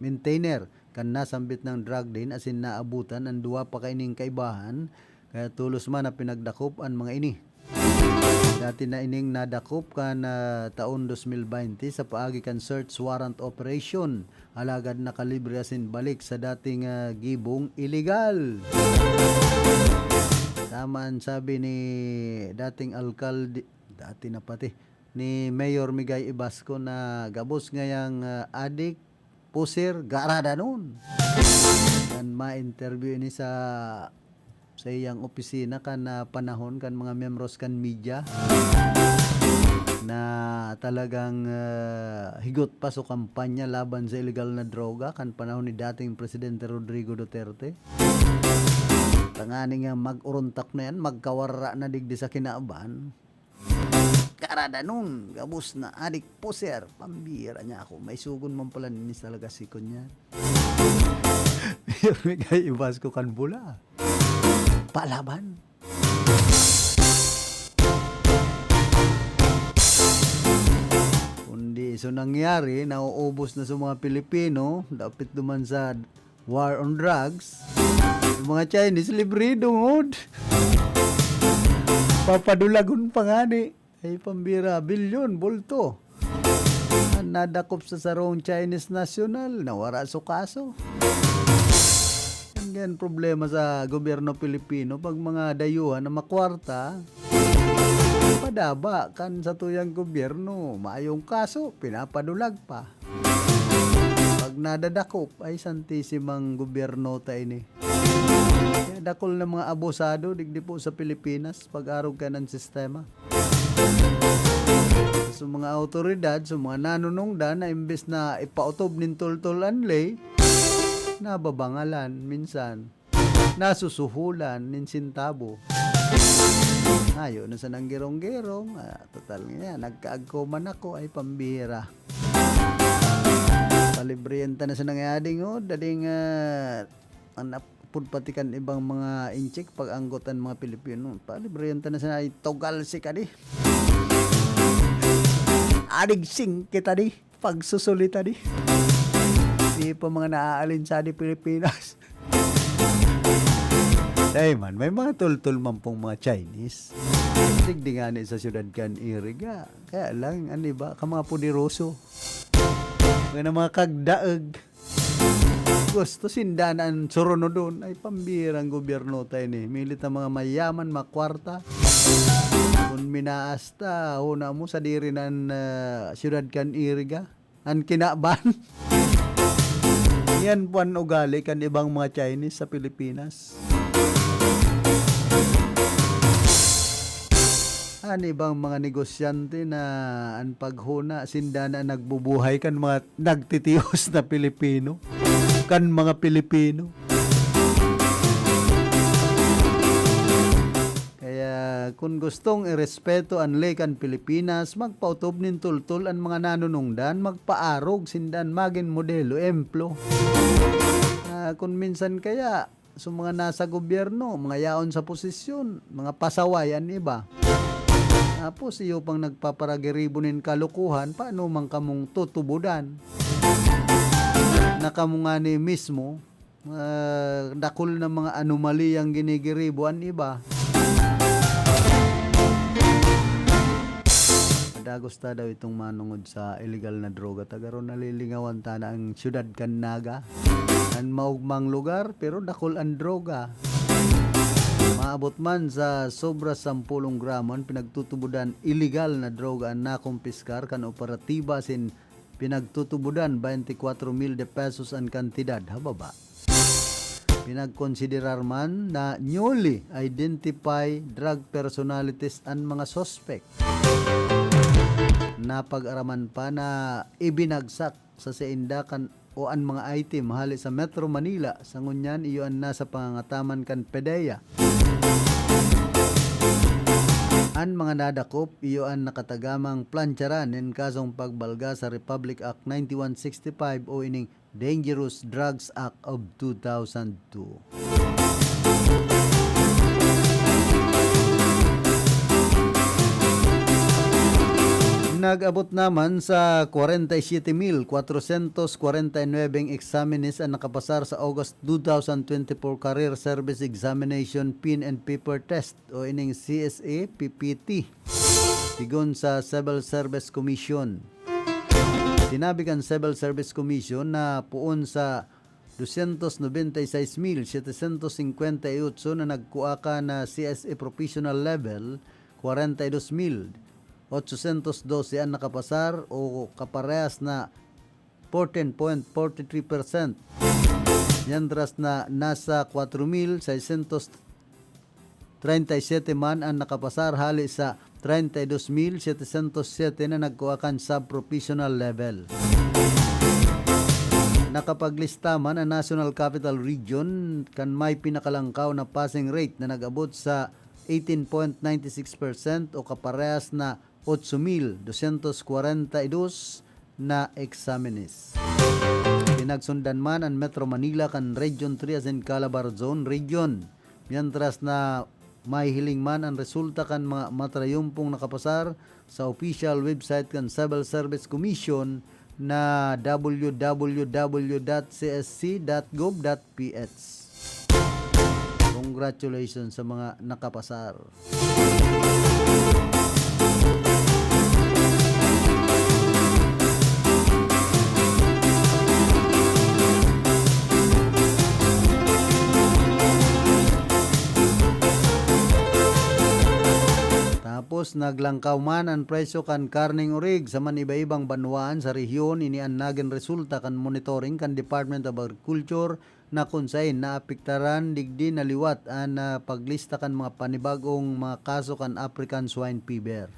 Speaker 6: maintainer kan nasambit ng drug din asin naabutan ang duwa pa kaining kaibahan kaya tulos man na pinagdakop ang mga ini. Dati na ining nadakop kan taon 2020 sa paagi kan search warrant operation alagad na kalibre asin balik sa dating gibong illegal. Tama ang sabi ni dating alkalde dati na pati ni Mayor Migay Ibasco na gabos ngayang adik pusir garada nun. Dan ma-interview ni sa iyang opisina kan panahon kan mga membros kan media na talagang higot pa sa kampanya laban sa illegal na droga kan panahon ni dating Presidente Rodrigo Duterte. Tangani nga mag-uruntak na yan, magkawara na digdi sa kinaaban. Karada nun, gabos na adik poser, pambira niya ako. May sugon man pala ninis talaga si Kunya. May ibas ko kan bula. Palaban. Kundi so nangyari, nauubos na sa mga Pilipino, dapat duman sa war on drugs. Yung mga Chinese, libre dungod. Papadulagon pa nga ni. Ay pambira, bilyon, bulto. Nadakop sa sarong Chinese national, nawara sa kaso. Yan problema sa gobyerno Pilipino pag mga dayuhan na makwarta, padaba kan sa tuyang gobyerno, maayong kaso, pinapadulag pa. Pag nadadakop, ay santisimang gobyerno tayo ni. Kaya dakol na mga abusado, digdi po sa Pilipinas, pag-arog ka ng sistema. Sa mga autoridad, sa mga nanunungdan na imbes na ipautob nin tultulan lay, nababangalan minsan, nasusuhulan nin sintabo. Ayo na sa nang gerong-gerong, total nga, nagkaagkoman ako ay pambira. Palibrienta na sa nangyading dading pagpatikan ibang mga inchik pag anggotan mga Pilipino. Palibrienta na sa togal si kadi. Adig sing kita di pagsusulita di. Di pa mga naaalin sa di Pilipinas. Ay man, may mga tultul man pong mga Chinese. Digdingani sa siyudad kan Iriga. Kaya lang, ba, ka mga pudiroso. Mga kagdaag. Gusto sindanan surono doon ay pambirang gobyerno tayo ni. Milit ang mga mayaman, makwarta. Kung minaasta, huna mo sa diri ng siyudad kan Iriga. Ang kinaban. Yan puan ugali kan ibang mga Chinese sa Pilipinas. Ani bang mga negosyante na ang paghuna sindana nagbubuhay kan mga nagtitiyos na Pilipino kan mga Pilipino. Kaya kung gustong irespeto ang ley kan Pilipinas, magpautob nin tultul ang mga nanunungdan, magpaarog sindan magin modelo emplo. Kung minsan kaya so mga nasa gobyerno, mga yaon sa posisyon, mga pasawayan iba. Tapos iyo pang nagpaparagiribunin kalukuhan, paano man kamong tutubudan? Na kamo nga ni mismo, dakol na mga anomaliyang ginigiribuan iba. Dagos ta daw itong manungod sa illegal na droga. Tagaro nalilingawan ta na ang syudad kan Naga. Ang maugmang lugar pero dakol ang droga. Maabot man sa sobra 10 gramon pinagtutubudan illegal na droga ang nakumpiskar kan operatiba sin pinagtutubudan 24,000 de pesos ang kantidad hababa. Pinagkonsiderar man na newly identified drug personalities ang mga suspect. Napag-araman pa na ibinagsak sa seindakan o ang mga item hali sa Metro Manila. Sa ngunyan, iyon nasa pangangataman kan PDEA. Ang mga nadakop, iyon nakatagamang plantsaran in kasong pagbalga sa Republic Act 9165 o ining Dangerous Drugs Act of 2002. Nag-abot naman sa 47,449 examinees ang nakapasar sa August 2024 Career Service Examination Pin and Paper Test o ining CSA PPT sigon sa Civil Service Commission. Sinabi kan Civil Service Commission na puon sa 296,758 na nagkuha ka na CSA Professional Level, 42,812 ang nakapasar o kaparehas na 14.43%. Yandras na nasa 4,637 man ang nakapasar hali sa 32,707 na nagkuha kan sub-professional level. Nakapaglista man ang National Capital Region kan may pinakalangkaw na passing rate na nag-abot sa 18.96% o kaparehas na 8,242 na examinees. Pinagsundan man ang Metro Manila kan Region 3 as in Calabar Zone Region. Mientras na may hiling man ang resulta kan mga matrayumpong nakapasar sa official website kan Civil Service Commission na www.csc.gov.ph. Congratulations sa mga nakapasar. Tapos naglangkaw man ang presyo kan karning urig sa man iba-ibang banwaan sa rehiyon ini ang naging resulta kan monitoring kan Department of Agriculture na kunsain na apektaran digdi na liwat ang paglista kan mga panibagong mga kaso kan African Swine Fever.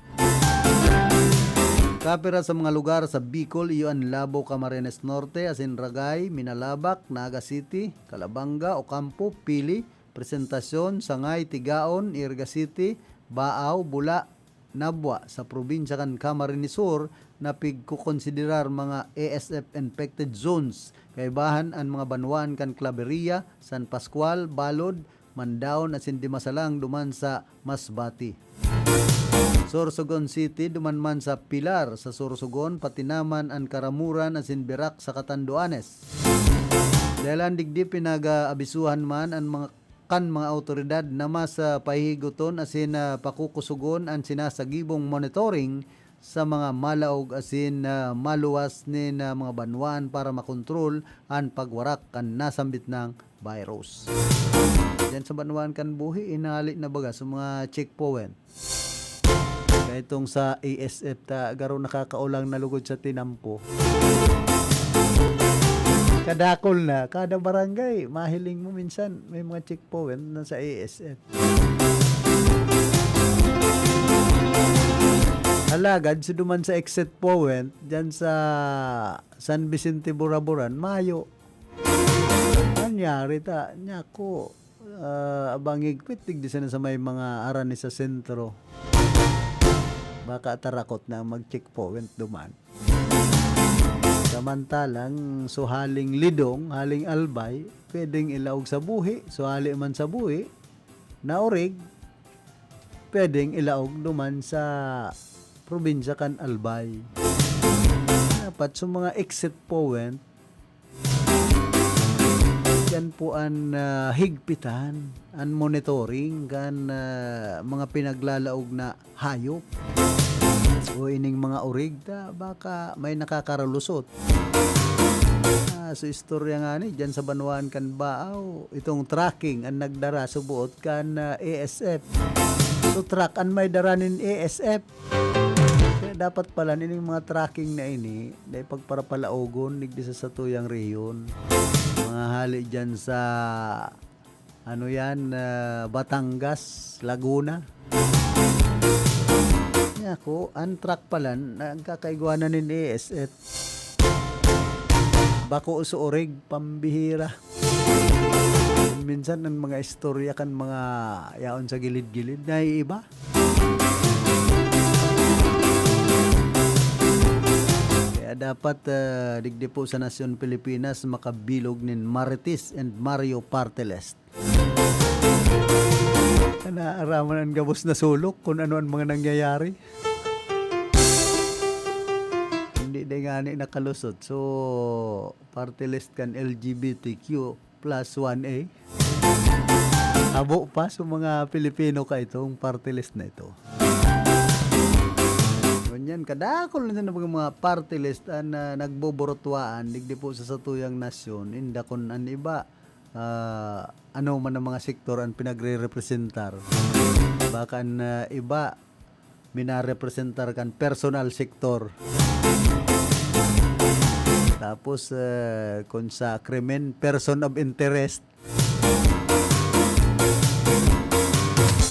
Speaker 6: Kapira sa mga lugar sa Bicol, iyon Labo, Camarines Norte, asin Ragay, Minalabak, Naga City, Calabanga, Ocampo, Pili, Presentasyon, Sangay, Tigaon, Irga City, Baaw, Bula, Nabwa sa probinsya kan Camarines Sur na pigkukonsiderar mga ASF infected zones. Kaibahan ang mga banwaan kan Claveria, San Pascual, Balod, Mandaon at Sindimasalang duman sa Masbati. Sorsogon City duman man sa Pilar sa Sorsogon, pati naman ang Karamuran at Sinbirak sa Catanduanes. Dahil ang digdi pinag-abisuhan man ang mga autoridad na mas pahiguton asin pakukusugon ang sinasagibong monitoring sa mga malaog asin maluwas ni mga banwaan para makontrol ang pagwarak kan nasambit ng virus. Diyan sa banwaan kan buhi inali na baga sa mga checkpoint. Kaya itong sa ASF ta garo nakakaulang nalugod sa tinampo. Kadakol na, kada barangay, mahiling mo minsan, may mga checkpoint na sa ASF. Alagad, duman sa exit point, dyan sa San Vicente, Buraburan, Mayo. Anyari ta, nyako, abang higpit, tigdi sana sa may mga arani sa sentro. Baka tarakot na mag-checkpoint duman. Samantalang suhaling lidong, haling albay, pwedeng ilaog sa buhi, suhali man sa buhi, naurig, pwedeng ilaog duman sa probinsya kan albay. Dapat sa mga exit point, yan po ang higpitan, ang monitoring, kan mga pinaglalaog na hayop. O ining mga urig baka may nakakaralusot. So istorya nga ni dyan sa Banuan kan Baaw, itong tracking ang nagdara subuot kan ASF. So track ang may daranin ASF. Kaya dapat pala ining mga tracking na ini dahil pagparapalaogon nigdi sa satuyang reyon. Mga hali dyan sa ano yan, Batangas, Laguna. Ako, ang track pala nagkakaiguanan ni ASF. Bako sa orig, pambihira. Minsan ng mga istorya kan mga yaon sa gilid-gilid na iba. Kaya dapat digdi po sa Nasyon Pilipinas makabilog nin Marites and Mario Partelest. Naaraman ang gabos na sulok kung ano ang mga nangyayari. Hindi nga ni nakalusot. So, party list kan LGBTQ plus 1A. Abo pa sa mga Pilipino ka itong party list na ito. Ganyan, kadakol na mga party list na nagboborotwaan, digdi po sa satuyang nasyon, inda kon an iba, ano man ang mga sektor ang pinagre-representar. Baka iba, minarepresentar kan personal sektor. Tapos, kung sa krimen, person of interest.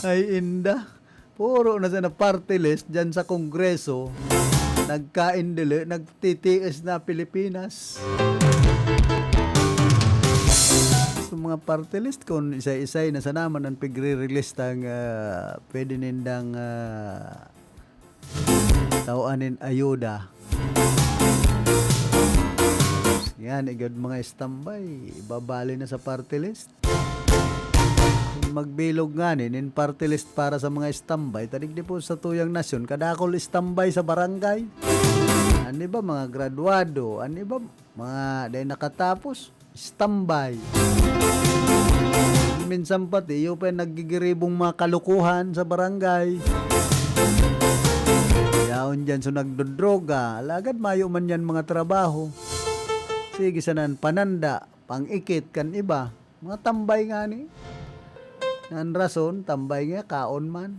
Speaker 6: Ay, inda. Puro na sa party list dyan sa Kongreso. Nagkaindili, nagtitiis na Pilipinas. So, mga party list, kung isa-isay na sa naman ang pigre-release ng pwede nindang tawanin ayuda. Yan, igad mga standby, ibabali na sa party list. Magbilog nga nin party list para sa mga standby, tanig di po sa tuyang nasyon, kadakol standby sa barangay. Ano ba, mga graduado, ano ba, mga dahil nakatapos, standby. Minsan pati, yung pa nagigiribong mga kalukuhan sa barangay. Yaon dyan, so nagdodroga, alagad mayo man yan mga trabaho. Sige sanan pananda, pang-ikit kan iba. Mga tambay nga ni. Nan rason, tambay nga, kaon man.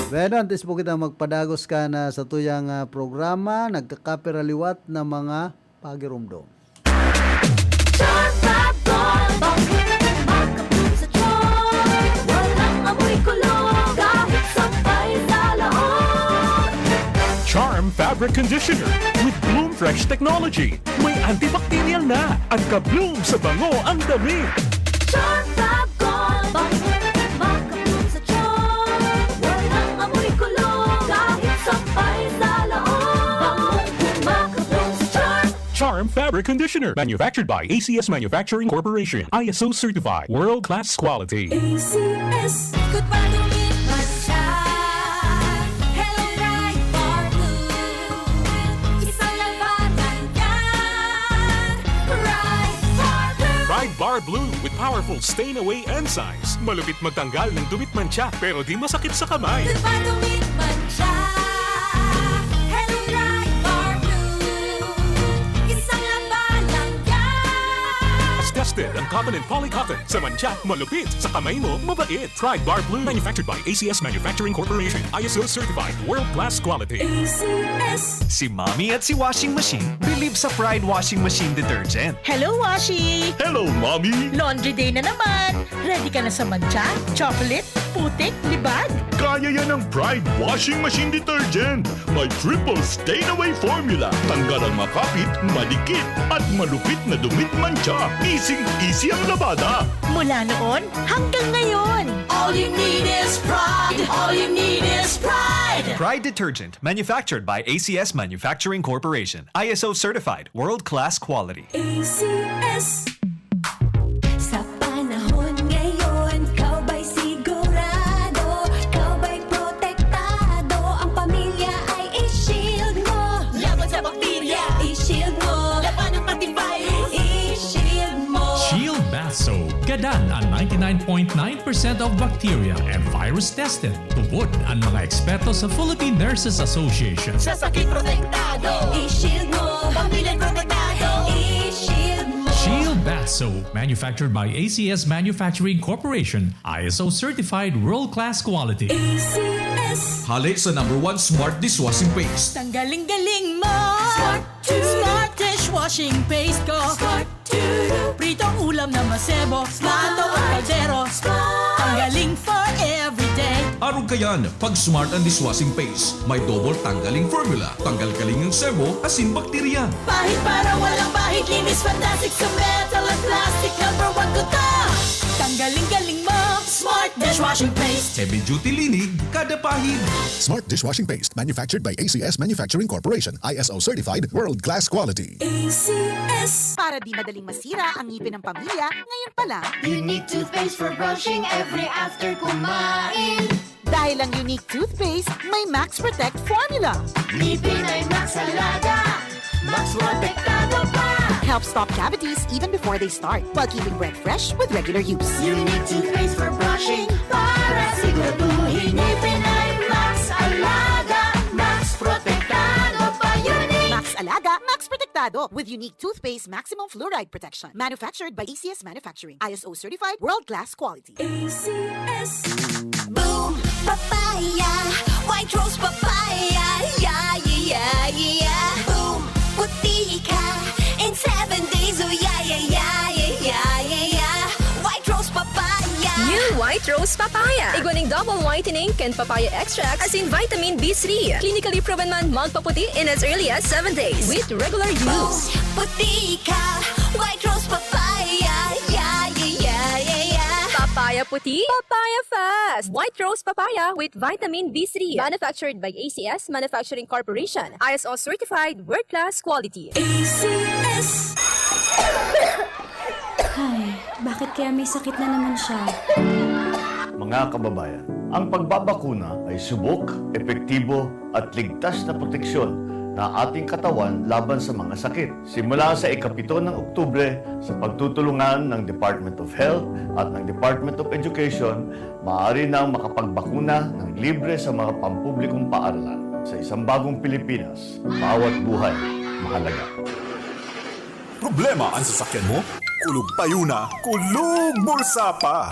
Speaker 6: Bueno, antes po kita magpadagos ka na sa tuyang programa, nagkakapiraliwat na mga pagirumdom.
Speaker 11: Charm Fabric Conditioner with Bloom Fresh Technology. May antibacterial na at ka-bloom sa bango ang dami.
Speaker 13: Charm Fab Gold, makabloom sa charm. Walang amoy kulong, kahit sampay sa laon. Makabloom sa charm.
Speaker 11: Charm Fabric Conditioner. Manufactured by ACS Manufacturing Corporation. ISO certified. World-class quality.
Speaker 13: ACS, good pa dumit man siya. Hello, right for blue. Isang labanan yan. Right for blue.
Speaker 11: Pride Bar Blue with powerful stain-away enzymes. Malupit magtanggal ng dumit mancha pero di masakit sa kamay.
Speaker 13: Good pa dumit man siya. Hello, right for blue. Isang labanan yan.
Speaker 11: As tested ang cotton and polycotton. Sa mancha, malupit. Sa kamay mo, mabait. Pride Bar Blue. Manufactured by ACS Manufacturing Corporation. ISO certified. World-class quality.
Speaker 13: ACS.
Speaker 12: Si Mommy at si Washing Machine believe sa Pride Washing Machine Detergent.
Speaker 8: Hello, Washi!
Speaker 11: Hello, Mommy!
Speaker 8: Laundry day na naman! Ready ka na sa mancha, chocolate, putik, libag?
Speaker 11: Kaya yan ang Pride Washing Machine Detergent. May triple stain-away formula. Tanggal ang makapit, madikit, at malupit na dumit mancha. Easy ang labada.
Speaker 8: Mula noon hanggang ngayon.
Speaker 13: All you need is pride. All you need is pride.
Speaker 12: Pride Detergent, manufactured by ACS Manufacturing Corporation. ISO certified, world-class quality.
Speaker 13: ACS. Sa panahon ngayon, kau ba'y sigurado? Kau ba'y protektado? Ang pamilya ay i-shield mo. Laban sa bakterya, i-shield mo. Laban ng antivirus, i-shield mo.
Speaker 14: Shield Bath Soap. Gadan ang 99.9% 99.9% of bacteria and virus tested. Tubod ang mga eksperto sa Philippine Nurses Association.
Speaker 13: Sa sakit protektado, i-shield mo. Pamilya protektado, i-shield mo.
Speaker 14: Shield Bath Soap, manufactured by ACS Manufacturing Corporation, ISO certified world-class quality.
Speaker 13: ACS.
Speaker 3: Hali sa #1 Smart Dishwashing Paste.
Speaker 8: Tanggaling-galing mo! Smart dishwashing paste ko! Pritong ulam na masebo, plato at kaldero. Tanggaling for everyday.
Speaker 3: Arog kayan, pag Smart and Dishwashing Paste, may double tanggaling formula. Tanggal kaling ng sebo, asin bakterya.
Speaker 8: Pahit para walang pahit, linis fantastic sa metal at plastic. #1 ko to! Tanggaling-galing mo! Smart dishwashing paste.
Speaker 3: Heavy duty linig, kada pahid.
Speaker 11: Smart Dishwashing Paste, manufactured by ACS Manufacturing Corporation, ISO certified, world-class quality.
Speaker 13: ACS.
Speaker 8: Para di madaling masira ang ngipin ng pamilya, ngayon pa lang.
Speaker 13: Unique toothpaste for brushing every after kumain.
Speaker 8: Dahil ang unique toothpaste, may Max Protect formula.
Speaker 13: Ngipin ay Max Alaga. Max protektado pa.
Speaker 8: Helps stop cavities even before they start, while keeping breath fresh with regular use.
Speaker 13: Unique toothpaste for brushing para siguraduhin ngipin ay Max Alaga. Max protektado pa. Unique.
Speaker 8: Max Alaga, Max Protectado with unique toothpaste maximum fluoride protection. Manufactured by ACS Manufacturing. ISO certified, world-class quality.
Speaker 13: ACS. Boom, papaya, white rose papaya, yeah, yeah, yeah. Boom, puti ka in 7 days, oh yeah, yeah, yeah, yeah, yeah, yeah. White rose papaya.
Speaker 2: New White Rose Papaya. Iguaning double whitening and papaya extract as in vitamin B3. Clinically proven man magpaputi in as early as 7 days with regular use.
Speaker 13: Puti ka, white rose papaya, yeah, yeah, yeah, yeah, yeah.
Speaker 2: Papaya puti, papaya fast. White Rose Papaya with vitamin B3. Manufactured by ACS Manufacturing Corporation. ISO certified world-class quality.
Speaker 13: ACS.
Speaker 17: Ay, bakit kaya may sakit na naman siya?
Speaker 10: Mga kababayan, ang pagbabakuna ay subok, epektibo at ligtas na proteksyon na ating katawan laban sa mga sakit. Simula sa ika-7 ng Oktubre, sa pagtutulungan ng Department of Health at ng Department of Education, maaari nang makapagbakuna ng libre sa mga pampublikong paaralan. Sa isang bagong Pilipinas, bawat buhay mahalaga.
Speaker 19: Problema ang sasakyan mo? Kulog tayo na, kulog bulsa pa!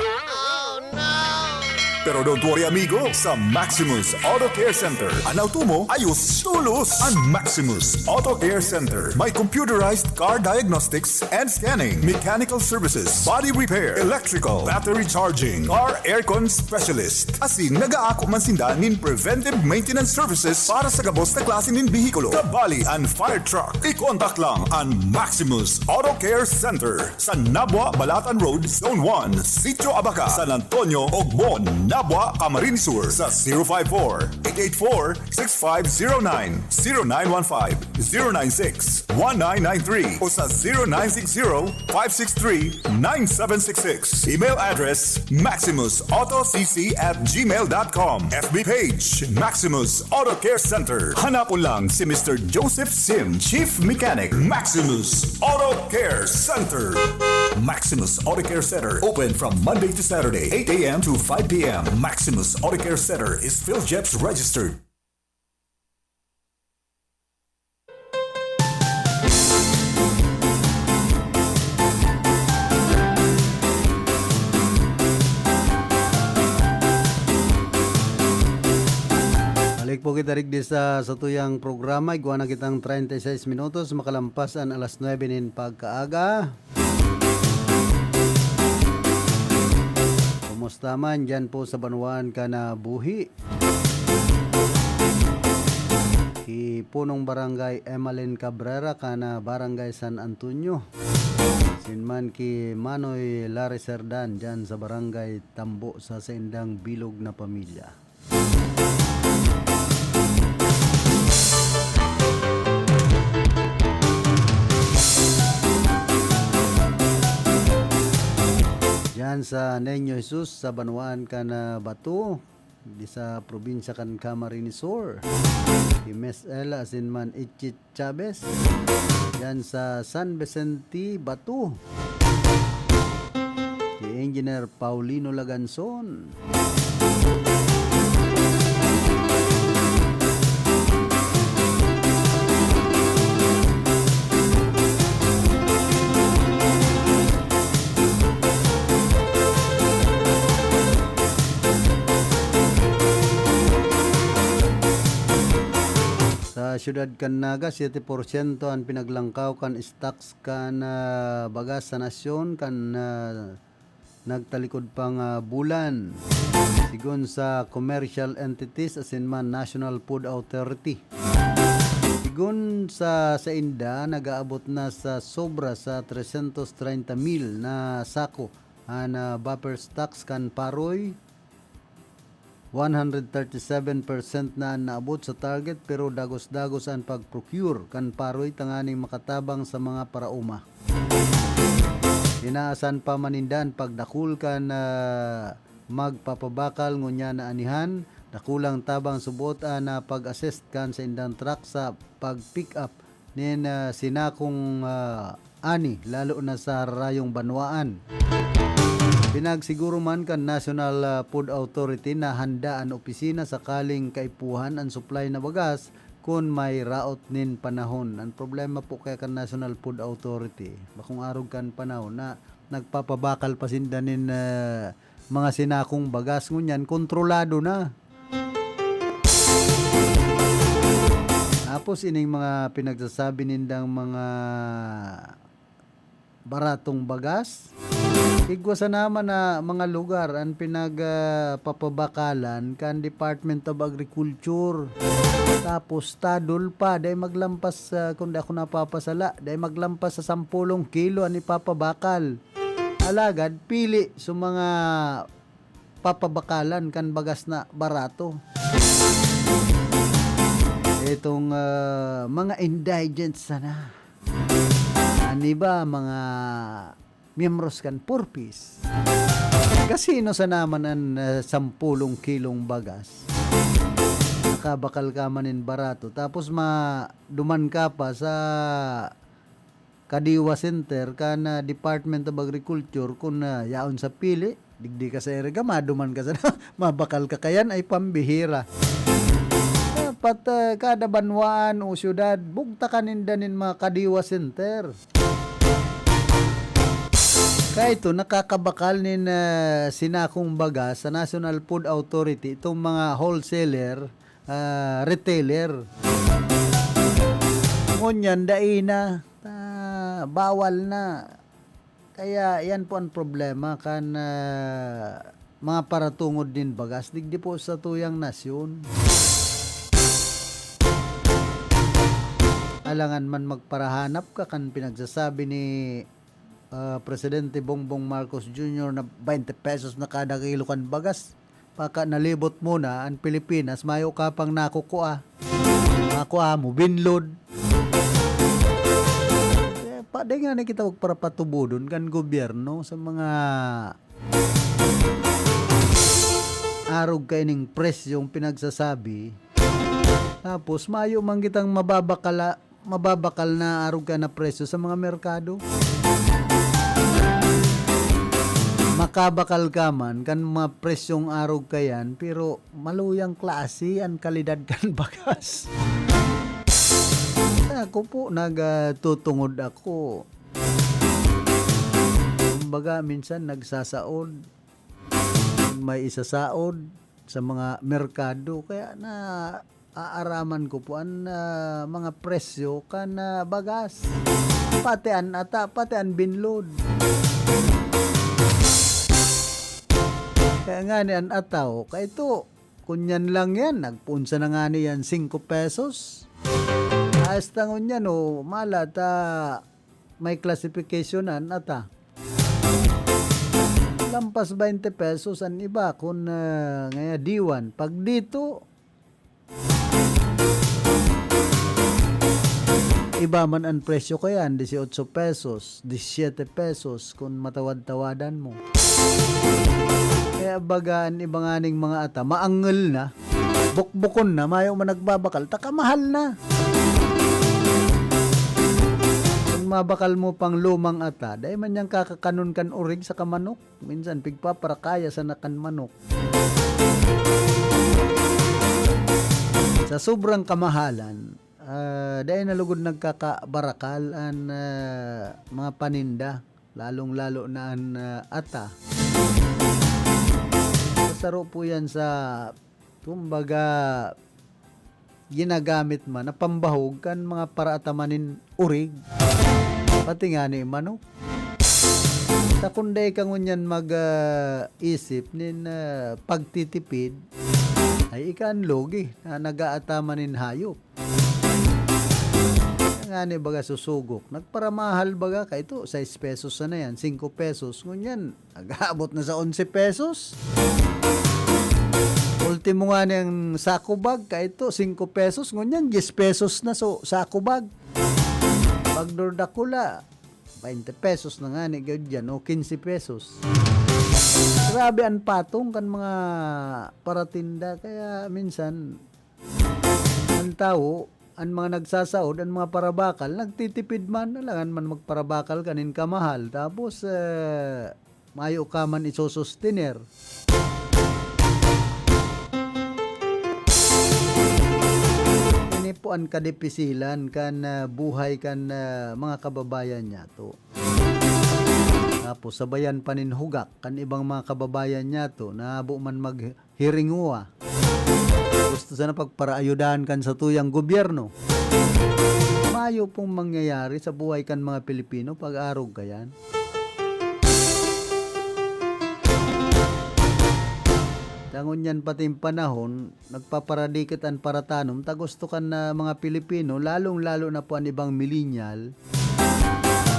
Speaker 19: Pero don't worry amigo, sa Maximus Auto Care Center, ang auto mo ayos tulos. Ang Maximus Auto Care Center may computerized car diagnostics and scanning, mechanical services, body repair, electrical, battery charging, car aircon specialist. Asin nag-aako man sinda nin preventive maintenance services para sa gabos na klase nin bihikulo, kabali and fire truck. I-contact lang ang Maximus Auto Care Center sa Nabwa, Balatan Road, Zone 1, Sitio Abaca, San Antonio, Ogmon, Nabwa, Camarines Sur sa 054-884-6509, 0915-096-1993 o sa 0960-563-9766. Email address maximusautocc@gmail.com. FB page Maximus Auto Care Center. Hanapon lang si Mr. Joseph Sim, Chief Mechanic, Maximus Auto Care Center. Maximus Auto Care Center, open from Monday to Saturday, 8 a.m. to 5 p.m. Maximus Auto Care Center is PhilJeps registered.
Speaker 6: Balik po kita rig di sa tuyang programa. Iguan na kitang 36 minutos. Makalampas ang alas 9 nin pagkaaga. Kumusta man dyan po sa Banuan ka na buhi? Ki punong barangay Emalin Cabrera ka na barangay San Antonio. Sinman ki Manoy Lariserdan dyan sa barangay Tambo sa Sendang Bilog na Pamilya. Diyan sa Niño Jesus sa Banuan ka na Bato di sa probinsya kan Camarines Sur. MSL Asinman Ichit Chavez diyan sa San Vicente Bato. Si Engineer Paulino Laganson. Sa siyudad Canaga, 7% ang pinaglangkaw kan stocks kan bagas sa nasyon kan nagtalikod pang bulan. Sigon sa commercial entities asin man National Food Authority. Sigon sa Inda, nagaabot na sa sobra sa 330,000 na sako ang buffer stocks kan paroy. 137% na naabot sa target pero dagos-dagos ang pag-procure kan paroy tanganing makatabang sa mga parauma. Inaasan pa manindan pagdakul kan magpapabakal ngunya na anihan, dakulang tabang subot na pag-assist kan sa indang truck sa pag-pick up nin sinakong ani lalo na sa rayong banwaan. Pinagsiguro man kan National Food Authority na handa ang opisina sakaling kaipuhan ang supply na bagas kung may raot nin panahon. Ang problema po kaya kan National Food Authority, bakong arog kan panahon na nagpapabakal pasinda nin mga sinakong bagas ngunyan, kontrolado na. Tapos ining mga pinagsasabi nindang mga baratong bagas, igwa sa naman na mga lugar ang pinagpapabakalan kan Department of Agriculture. Tapos tadol pa, dahil maglampas, kung di ako napapasala, dahil maglampas sa 10 kilo ang ipapabakal. Alagad, pili sa mga papabakalan kan bagas na barato. Itong mga indigents sana. Ani ba mga miyembros kan purpose. Kasino sa naman ang 10 kilong bagas. Nakabakal ka manin barato. Tapos duman ka pa sa Kadiwa Center ka na Department of Agriculture kung yaon sa pili. Digdi ka sa erga, maduman ka sa mabakal ka kayan ay pambihira. Dapat kada banwaan o syudad, bugta kanindanin mga Kadiwa Center. Kaya ito, nakakabakal nin sinakong bagas sa National Food Authority, itong mga wholesaler, retailer. Ngunyan, daina, bawal na. Kaya yan po ang problema kan mga paratungod din bagas, digdi po sa tuyang nasyon. Alangan man magparahanap ka kan pinagsasabi ni Presidente Bongbong Marcos Jr. na 20 pesos na kada kilo kan bagas. Paka nalibot muna ang Pilipinas, mayo ka pang nakukuha. Nakuha mo, binload. Pwede nga na kita magparapatubo dun kan gobyerno sa mga arog kaining presyong pinagsasabi. Tapos mayo man kitang mababakal na arog ka na presyo sa mga merkado. Makabakal ka man kan mga presyong arog kayan pero maluyang klase ang kalidad kan bagas. Ako po nagtutungod ako. Kumbaga minsan nagsasaod. May isasaod sa mga merkado kaya na aaraman ko po ang mga presyo kan bagas. Pati an binload. Kaya nga ni an ataw, kaya ito, kunyan lang yan, nagpunsa na nga ni yan 5 pesos. Hasta ngunyan o, malata, may classification an ata. Lampas 20 pesos ang iba, kung ngaya diwan. Pag dito, iba man ang presyo kaya, 18 pesos, 17 pesos, kung matawad-tawadan mo. Kaya bagaan ibanganing mga ata, maangel na, bukbukon na, mayo man nagbabakal, takamahal na. Kung mabakal mo pang lumang ata, dahil man niyang kakakanon kan urig sa kamanok. Minsan, pigpaparakaya sa nakan manok. Sa sobrang kamahalan, dahil nalugod nagkakabarakal ang mga paninda, lalong-lalo na ang ata. Saro po yan sa, kumbaga, ginagamit man na pambahog kan mga paraatamanin urig. Pati nga ni manok. Sa kunday ka ngunyan mag-isip nin pagtitipid, ay ikan logi na nag-aatamanin hayop. Nga ni baga susugok. Nagparamahal baga ka ito, 6 pesos na yan, 5 pesos. Ngunyan, nag-aabot na sa 11 pesos. Ultimo nga niyang sako bag, ka ito, 5 pesos. Ngunyan, 10 pesos na sako bag. Pagdordakula, 20 pesos na nga ni dyan, o 15 pesos. Grabe ang patong kan mga paratinda. Kaya minsan, ang tao, ang mga nagsasaod, ang mga parabakal, nagtitipid man, alangan man magparabakal kanin kamahal. Tapos, mayo ka man isusustiner. Ini po ang kadipisilan kan buhay kan mga kababayan niya to. Tapos sabayan paninhugak kan ibang mga kababayan niya to na bu man maghiringuwa. Gusto sana pagparaayudahan kan sa tuyang gobyerno. Mayo pong mangyayari sa buhay kan mga Pilipino pag-arog kayan. Tangon yan pati yung panahon, nagpaparadikit ang paratanom, tagusto kan na mga Pilipino, lalong-lalo na po ang ibang millennial,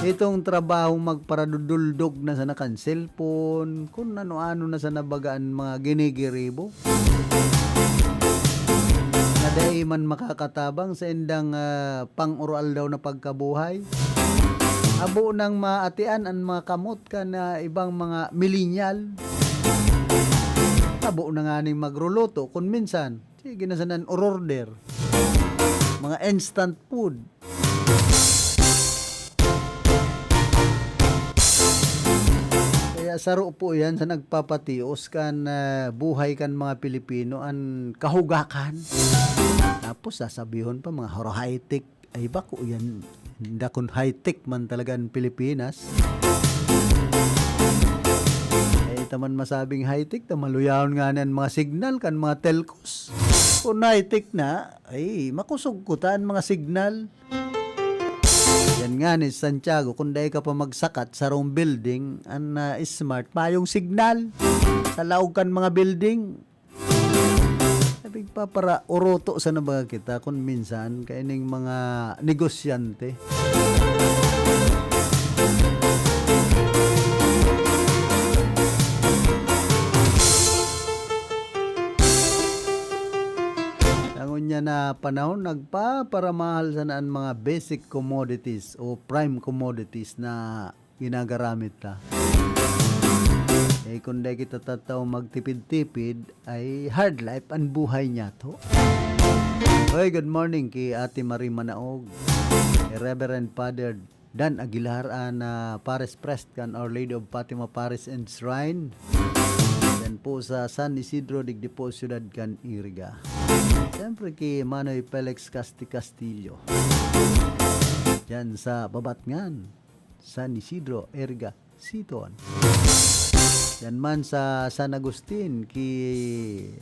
Speaker 6: itong trabaho magparaduduldog na sa nakan cellphone, kung ano-ano na sa nabagaan mga ginigiribo. Naday man makakatabang sa indang pang-oral daw na pagkabuhay. Abo nang maatian ang mga kamot ka na ibang mga millennial. Abo na nga ning magruluto kung minsan. Sige na sanan order. Mga instant food. Kaya saro po yan sa nagpapatios kan buhay kan mga Pilipino ang kahugakan. Tapos sasabihon pa mga high-tech. Ay bako yan. Hindi kun high-tech man talaga ang Pilipinas. Taman masabing high-tech, maluyahon nga ng mga signal kan mga telcos. Kung high-tech na, ay makusog ko taan mga signal. Yan nga ni Santiago, kung dahil ka pa magsakat sa roong building, ang smart pa yung signal sa laog kan mga building. Sabi pa para uroto sa nabaga kita kung minsan kaining mga negosyante. Niya na panahon nagpaparamahal sa naan mga basic commodities o prime commodities na ginagaramit ta. Kung di kita tataw magtipid-tipid ay hard life ang buhay niya to. Hey, good morning kay Ate Marie Manaog, Reverend Father Dan Aguilar na Paris Prest kan Our Lady of Fatima Paris and Shrine. Yan po sa San Isidro Digdipo Ciudad kan Iriga. Siyempre kay Manoy Felix Castillo. Yan sa Babatngan, San Isidro, Iriga, Siton. Yan man sa San Agustin kay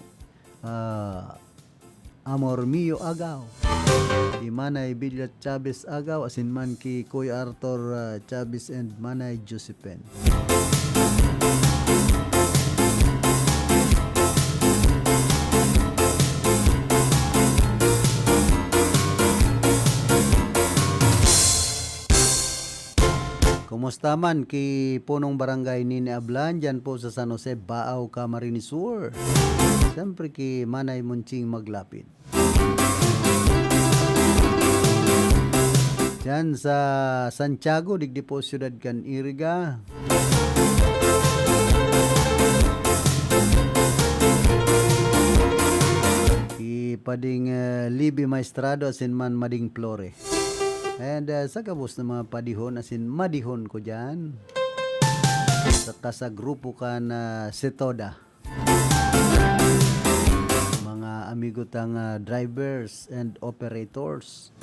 Speaker 6: Amor Mio Agaw. Kay Manay Billat Chavez Agaw, asin man kay Kuya Arthur Chavez and Manay Josephine. Kumusta man kay punong barangay Nini Ablan dyan po sa San Jose, Baaw, Camarines Sur. Siyempre kay Manay Munching Maglapid. Dyan sa Santiago, Digdipo Ciudad kan Iriga. Kay Pading Libby Maestrado asin man Mading Flore. And sa kabos ng mga padihon, as in madihon ko dyan. Saka sa grupo ka na Setoda. Mga amigo tang drivers and operators.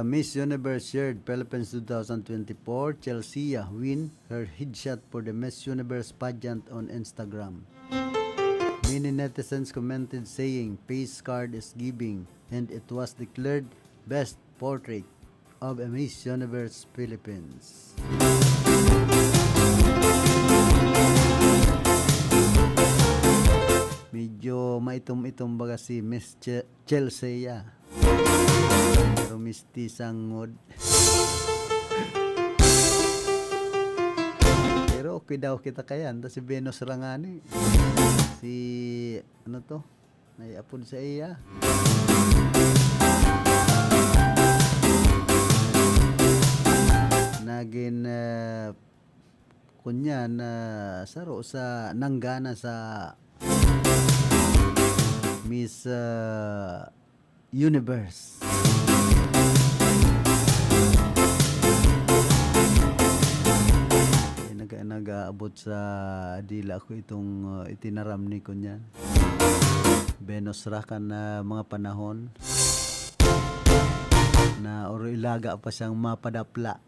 Speaker 6: Miss Universe shared Philippines 2024, Chelsea win her headshot for the Miss Universe pageant on Instagram. Many netizens commented saying face card is giving, and it was declared best portrait of a Miss Universe Philippines. Medyo maitom-itom baga si Miss Chelsea. Pero misti sangod. Pero okay daw kita kayan. Si Venus Rangani. Si, ano to? Naiapod sa iya. Nagin, kunya na saro sa nanggana sa Miss Universe. Nag-aabot sa dila ko itong itinaram ni ko niyan. Venus Rakan na mga panahon na oro ilaga pa siyang mapadapla.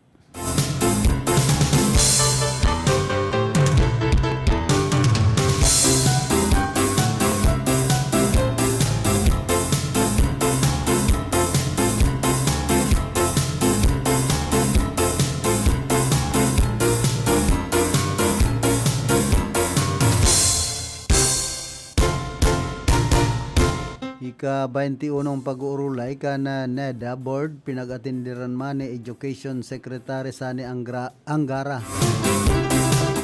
Speaker 6: Ika-21 pag-uurulay ka na NEDA Board pinag-atindiran man ni Education Secretary Sani Angara.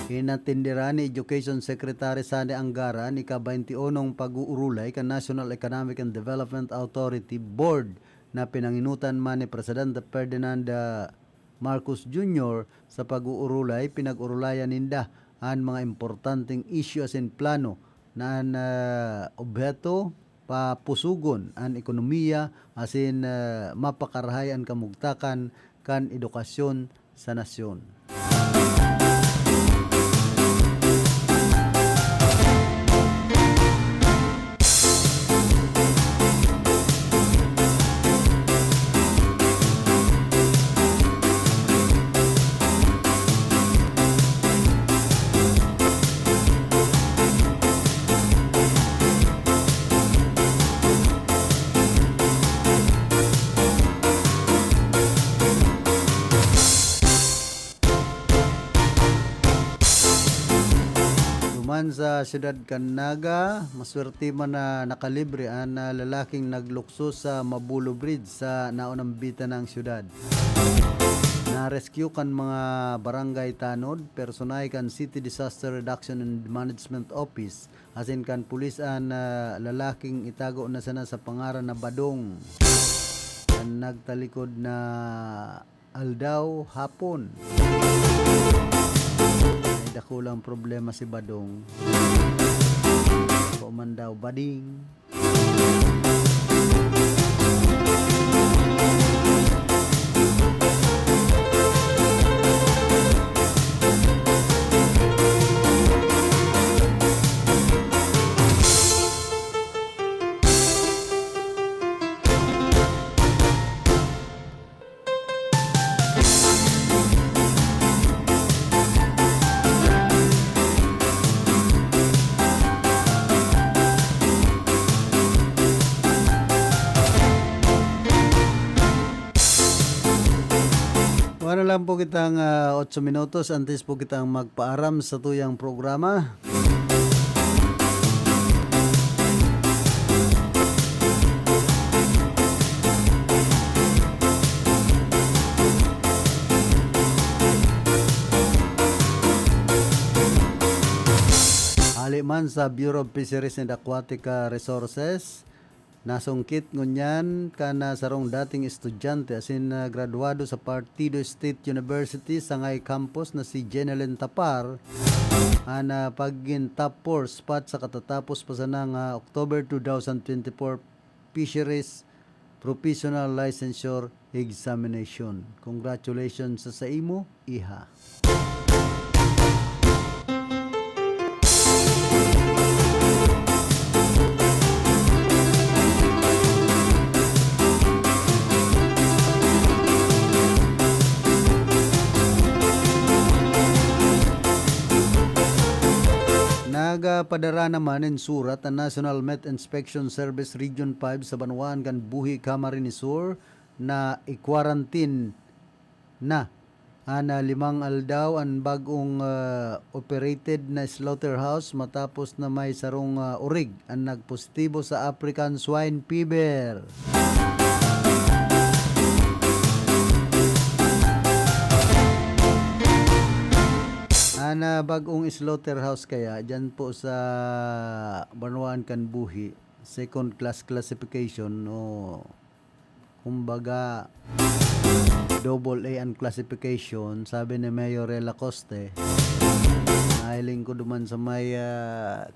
Speaker 6: Inatindiran ni Education Secretary Sani Angara ni ika-21 pag-uurulay ka National Economic and Development Authority Board na pinanginutan man ni Presidente Ferdinand Marcos Jr. sa pag-uurulay pinag-urulayan ninda ang mga importanteng issues in plano na objeto papusugon ang ekonomiya asin mapakarahay ang kamugtakan kan edukasyon sa nasyon. Sa siyudad Canaga, maswerte man na nakalibre ang lalaking naglukso sa Mabulo Bridge sa naunang bita ng siyudad. Na-rescue kan mga barangay tanod, personay kan City Disaster Reduction and Management Office, asin kan pulis ang lalaking itago na sana sa pangaran na Badong. Kan nagtalikod na aldaw hapon. Dakulang problema si Badong. Man daw bading. na lang po kitang 8 minutos antes po kitang magpaaram sa tuyang programa. Man sa Bureau of Fisheries and Aquatic Resources, nasungkit ngunyan kana sarong dating estudyante asin graduado sa Partido State University sa ngay campus na si Jenelyn Tapar ana pagin top 4 spot sa katatapos pa sa nang October 2024 Fisheries Professional Licensure Examination. Congratulations sa imo, iha. Nagapadara naman in surat ang National Met Inspection Service Region 5 sa Banwaan kan Buhi, Camarines Sur na i-quarantine na ana 5 aldaw ang bagong operated na slaughterhouse matapos na may sarong urig ang nagpositibo sa African Swine Fever. Na bagong slaughterhouse kaya dyan po sa Banwaan kan Buhi, second class classification o kumbaga double A ang classification, sabi ni Mayor Lacoste. Nahiling ko duman sa may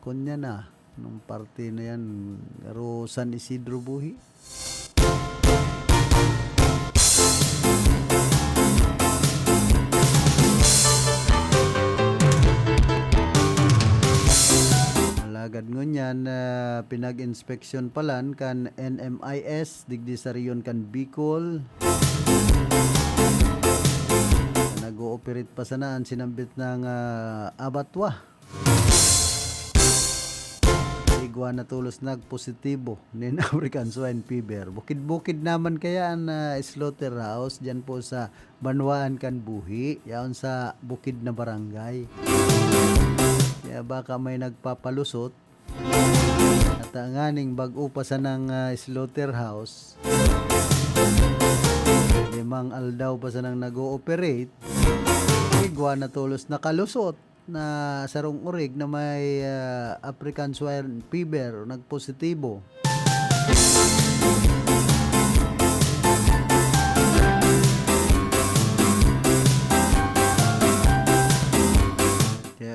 Speaker 6: kunya na nung parte na yan, pero San Isidro Buhi. Agad ngunyan pinag-inspeksyon palan kan NMIS digdi sa riyon kan Bicol. Nag-ooperate pa sanaan sinambit ng abatwa. Igwa na tulos nagpositibo nin African Swine Fever. Bukid-bukid naman kaya ang slaughterhouse dyan po sa Banwaan kan Buhi, yaon sa bukid na barangay. Kaya baka may nagpapalusot at ang aning bag-o pa sa ng slaughterhouse, 5 aldaw pa sa nang nag-ooperate, igwa na tulos nakalusot na sarong urig na may African Swine Fever nagpositibo.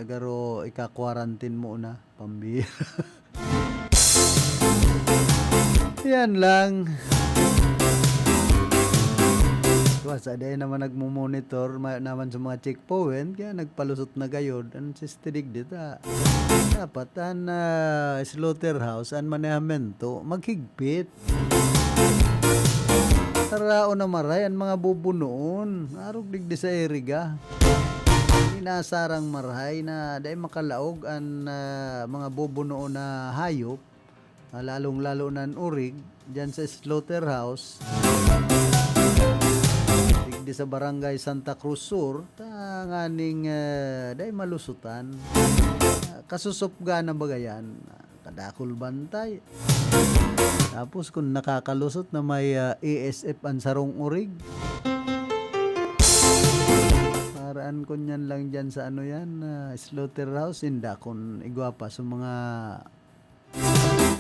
Speaker 6: Garo ika-quarantine mo na pambira. Yan lang. Sa day naman nagmo-monitor naman sa mga checkpoint kaya nagpalusot na gayod ang sistidig dita. Dapat ang slaughterhouse ang manehamento maghigpit. Tarao na maray ang mga bubunoon. Arog digdi sa eriga. Inasarang marhay na dahil makalaog ang mga bubunoon na hayop, lalong-lalo na urig dyan sa slaughterhouse digdi sa barangay Santa Cruz Sur, tanganing dahil malusutan, kasusupga na bagayan, kadakol bantay. Tapos kung nakakalusot na may ASF ang sarong urig, paraan ko nyan lang dyan sa ano yan, slaughterhouse, inda kung igwapa sa mga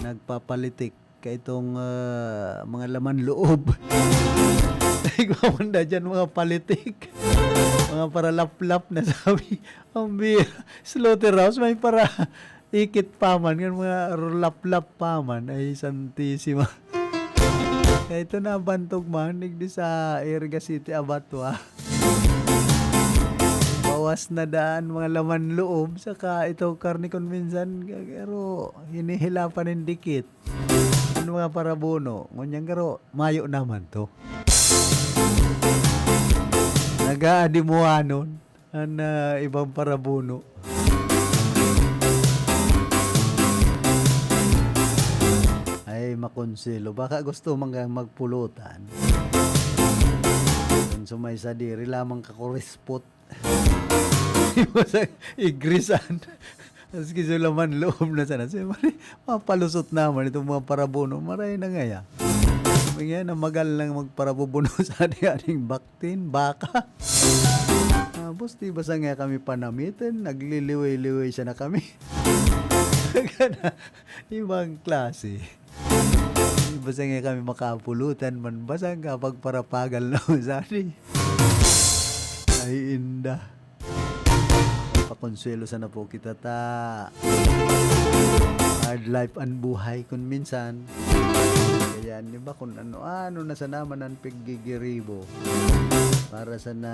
Speaker 6: nagpapalitik kay itong mga laman loob. Igwapanda dyan mga palitik, mga para lap-lap na sabi, ang slaughterhouse may para ikit paman, yan mga lap-lap paman, ay santisima. Kaya ito na bantog man, digdi sa Iriga City, Abatwa. Bawas na daan, mga laman loob, saka ito karne minsan, pero hinihilapan ng dikit. Ano mga parabono, ngunyang karo, mayo naman to. Nag-aadimuanon ang ibang parabono. Ay makonselo, baka gusto magpulutan. Ang sumay sa diri lamang kakorispot. Igrisan. Tapos kisulaman loob na sana. Siyempre, mapalusot naman itong mga parabono. Maray na nga ya. Kaya na magal lang magparabubuno sa ating baktin, baka. Tapos di ba sa nga kami panamitin, nagliliway-liway siya na kami. Kaya ibang klase. Di ba sa nga kami makapulutan man, basta nga pagparapagal na usari. Ay inda. Pakonsuelo sana po kita ta. Hard life ang buhay kung minsan. Kaya di ba kung ano na sa naman ang piggigiribo para sana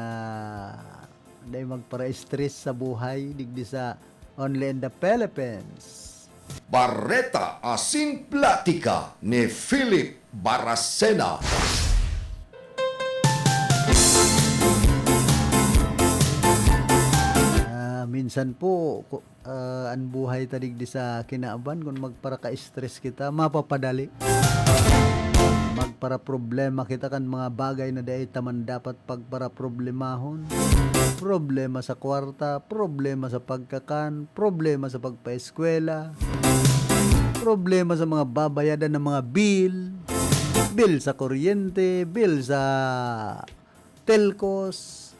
Speaker 6: dahil magpara-stress sa buhay digdi sa only in the Philippines.
Speaker 4: Barreta Asin Platica ni Philip Baracena.
Speaker 6: Minsan po ang buhay tadig di sa kinaaban kung magpara ka-stress kita mapapadali. Magpara problema kita kan mga bagay na dahil taman dapat pagpara problemahon. Problema sa kwarta, problema sa pagkakan, problema sa pagpaeskwela, problema sa mga babayadan ng mga bill sa kuryente, bill sa telcos,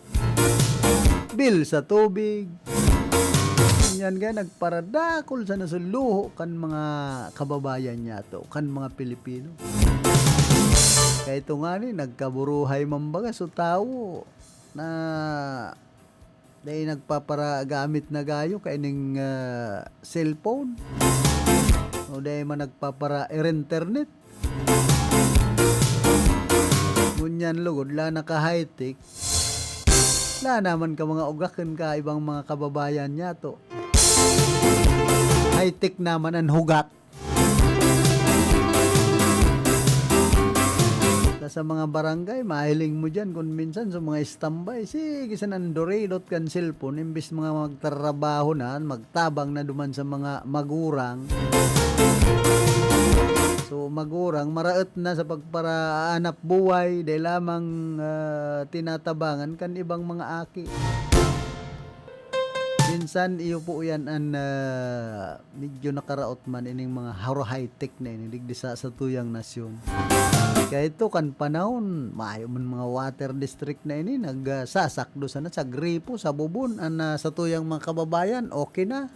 Speaker 6: bill sa tubig. Yan nga nagparadakol sa nasuluho kan mga kababayan niya to, kan mga Pilipino. Kaya ito nga ni nagkaburuhay mambaga so tao na dahil nagpaparagamit na gayo kaining cellphone o dahil man nagpapara internet. Ngunyan lugod la naka high-tech. La naman ka mga ugakan ka ibang mga kababayan niya to. High-tech naman ang hugak. Sa mga barangay, mahiling mo dyan kung minsan sa mga standby. Sige, sa nandorelot kan cellphone, imbis mga magtrabaho na, magtabang na duman sa mga magurang. So, magurang, maraot na sa pagparaanap buhay, dahil lamang tinatabangan kan ibang mga aki. Minsan, iyo po yan ang medyo nakaraot man ining mga high-tech na ini, digdi sa tuyang nasyon. Kaya ito kan panahon, maayo man mga water district na ini, nagsasakdo sana sa gripo, sa bubon, sa tuyang mga kababayan, okay na.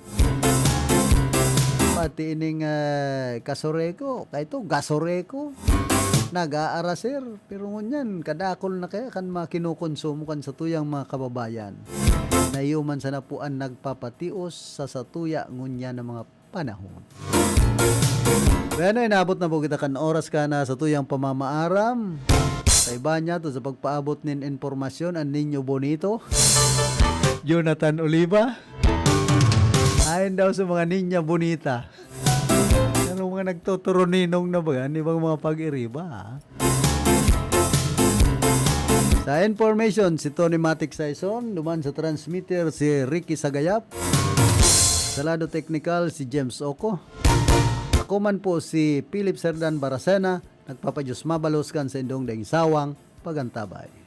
Speaker 6: Pati ining kasoreko, kaya ito gasoreko, nag-aarasir, pero ngunyan, kadakol na kaya kan makinukonsumo kan sa tuyang mga kababayan. Nayuman sana po ang nagpapatios sa satuya ngunyan ng mga panahon. Bueno, inabot na po kita kan oras ka na sa tuyang pamamaaram. Sa iba niya to sa pagpaabot nin informasyon ang ninyo bonito. Jonathan Oliva. Ayon daw sa mga ninya bonita. Ano mga nagtuturo ninong na ba yan? Ibang mga pag-iriba ha? Sa information, si Tony Matic Saison, duman sa transmitter si Ricky Sagayap, sa lado technical si James Oko, ako man po si Philip Serdan Baracena, nagpapadyos mabalos kan sa indong daing sawang pagantabay.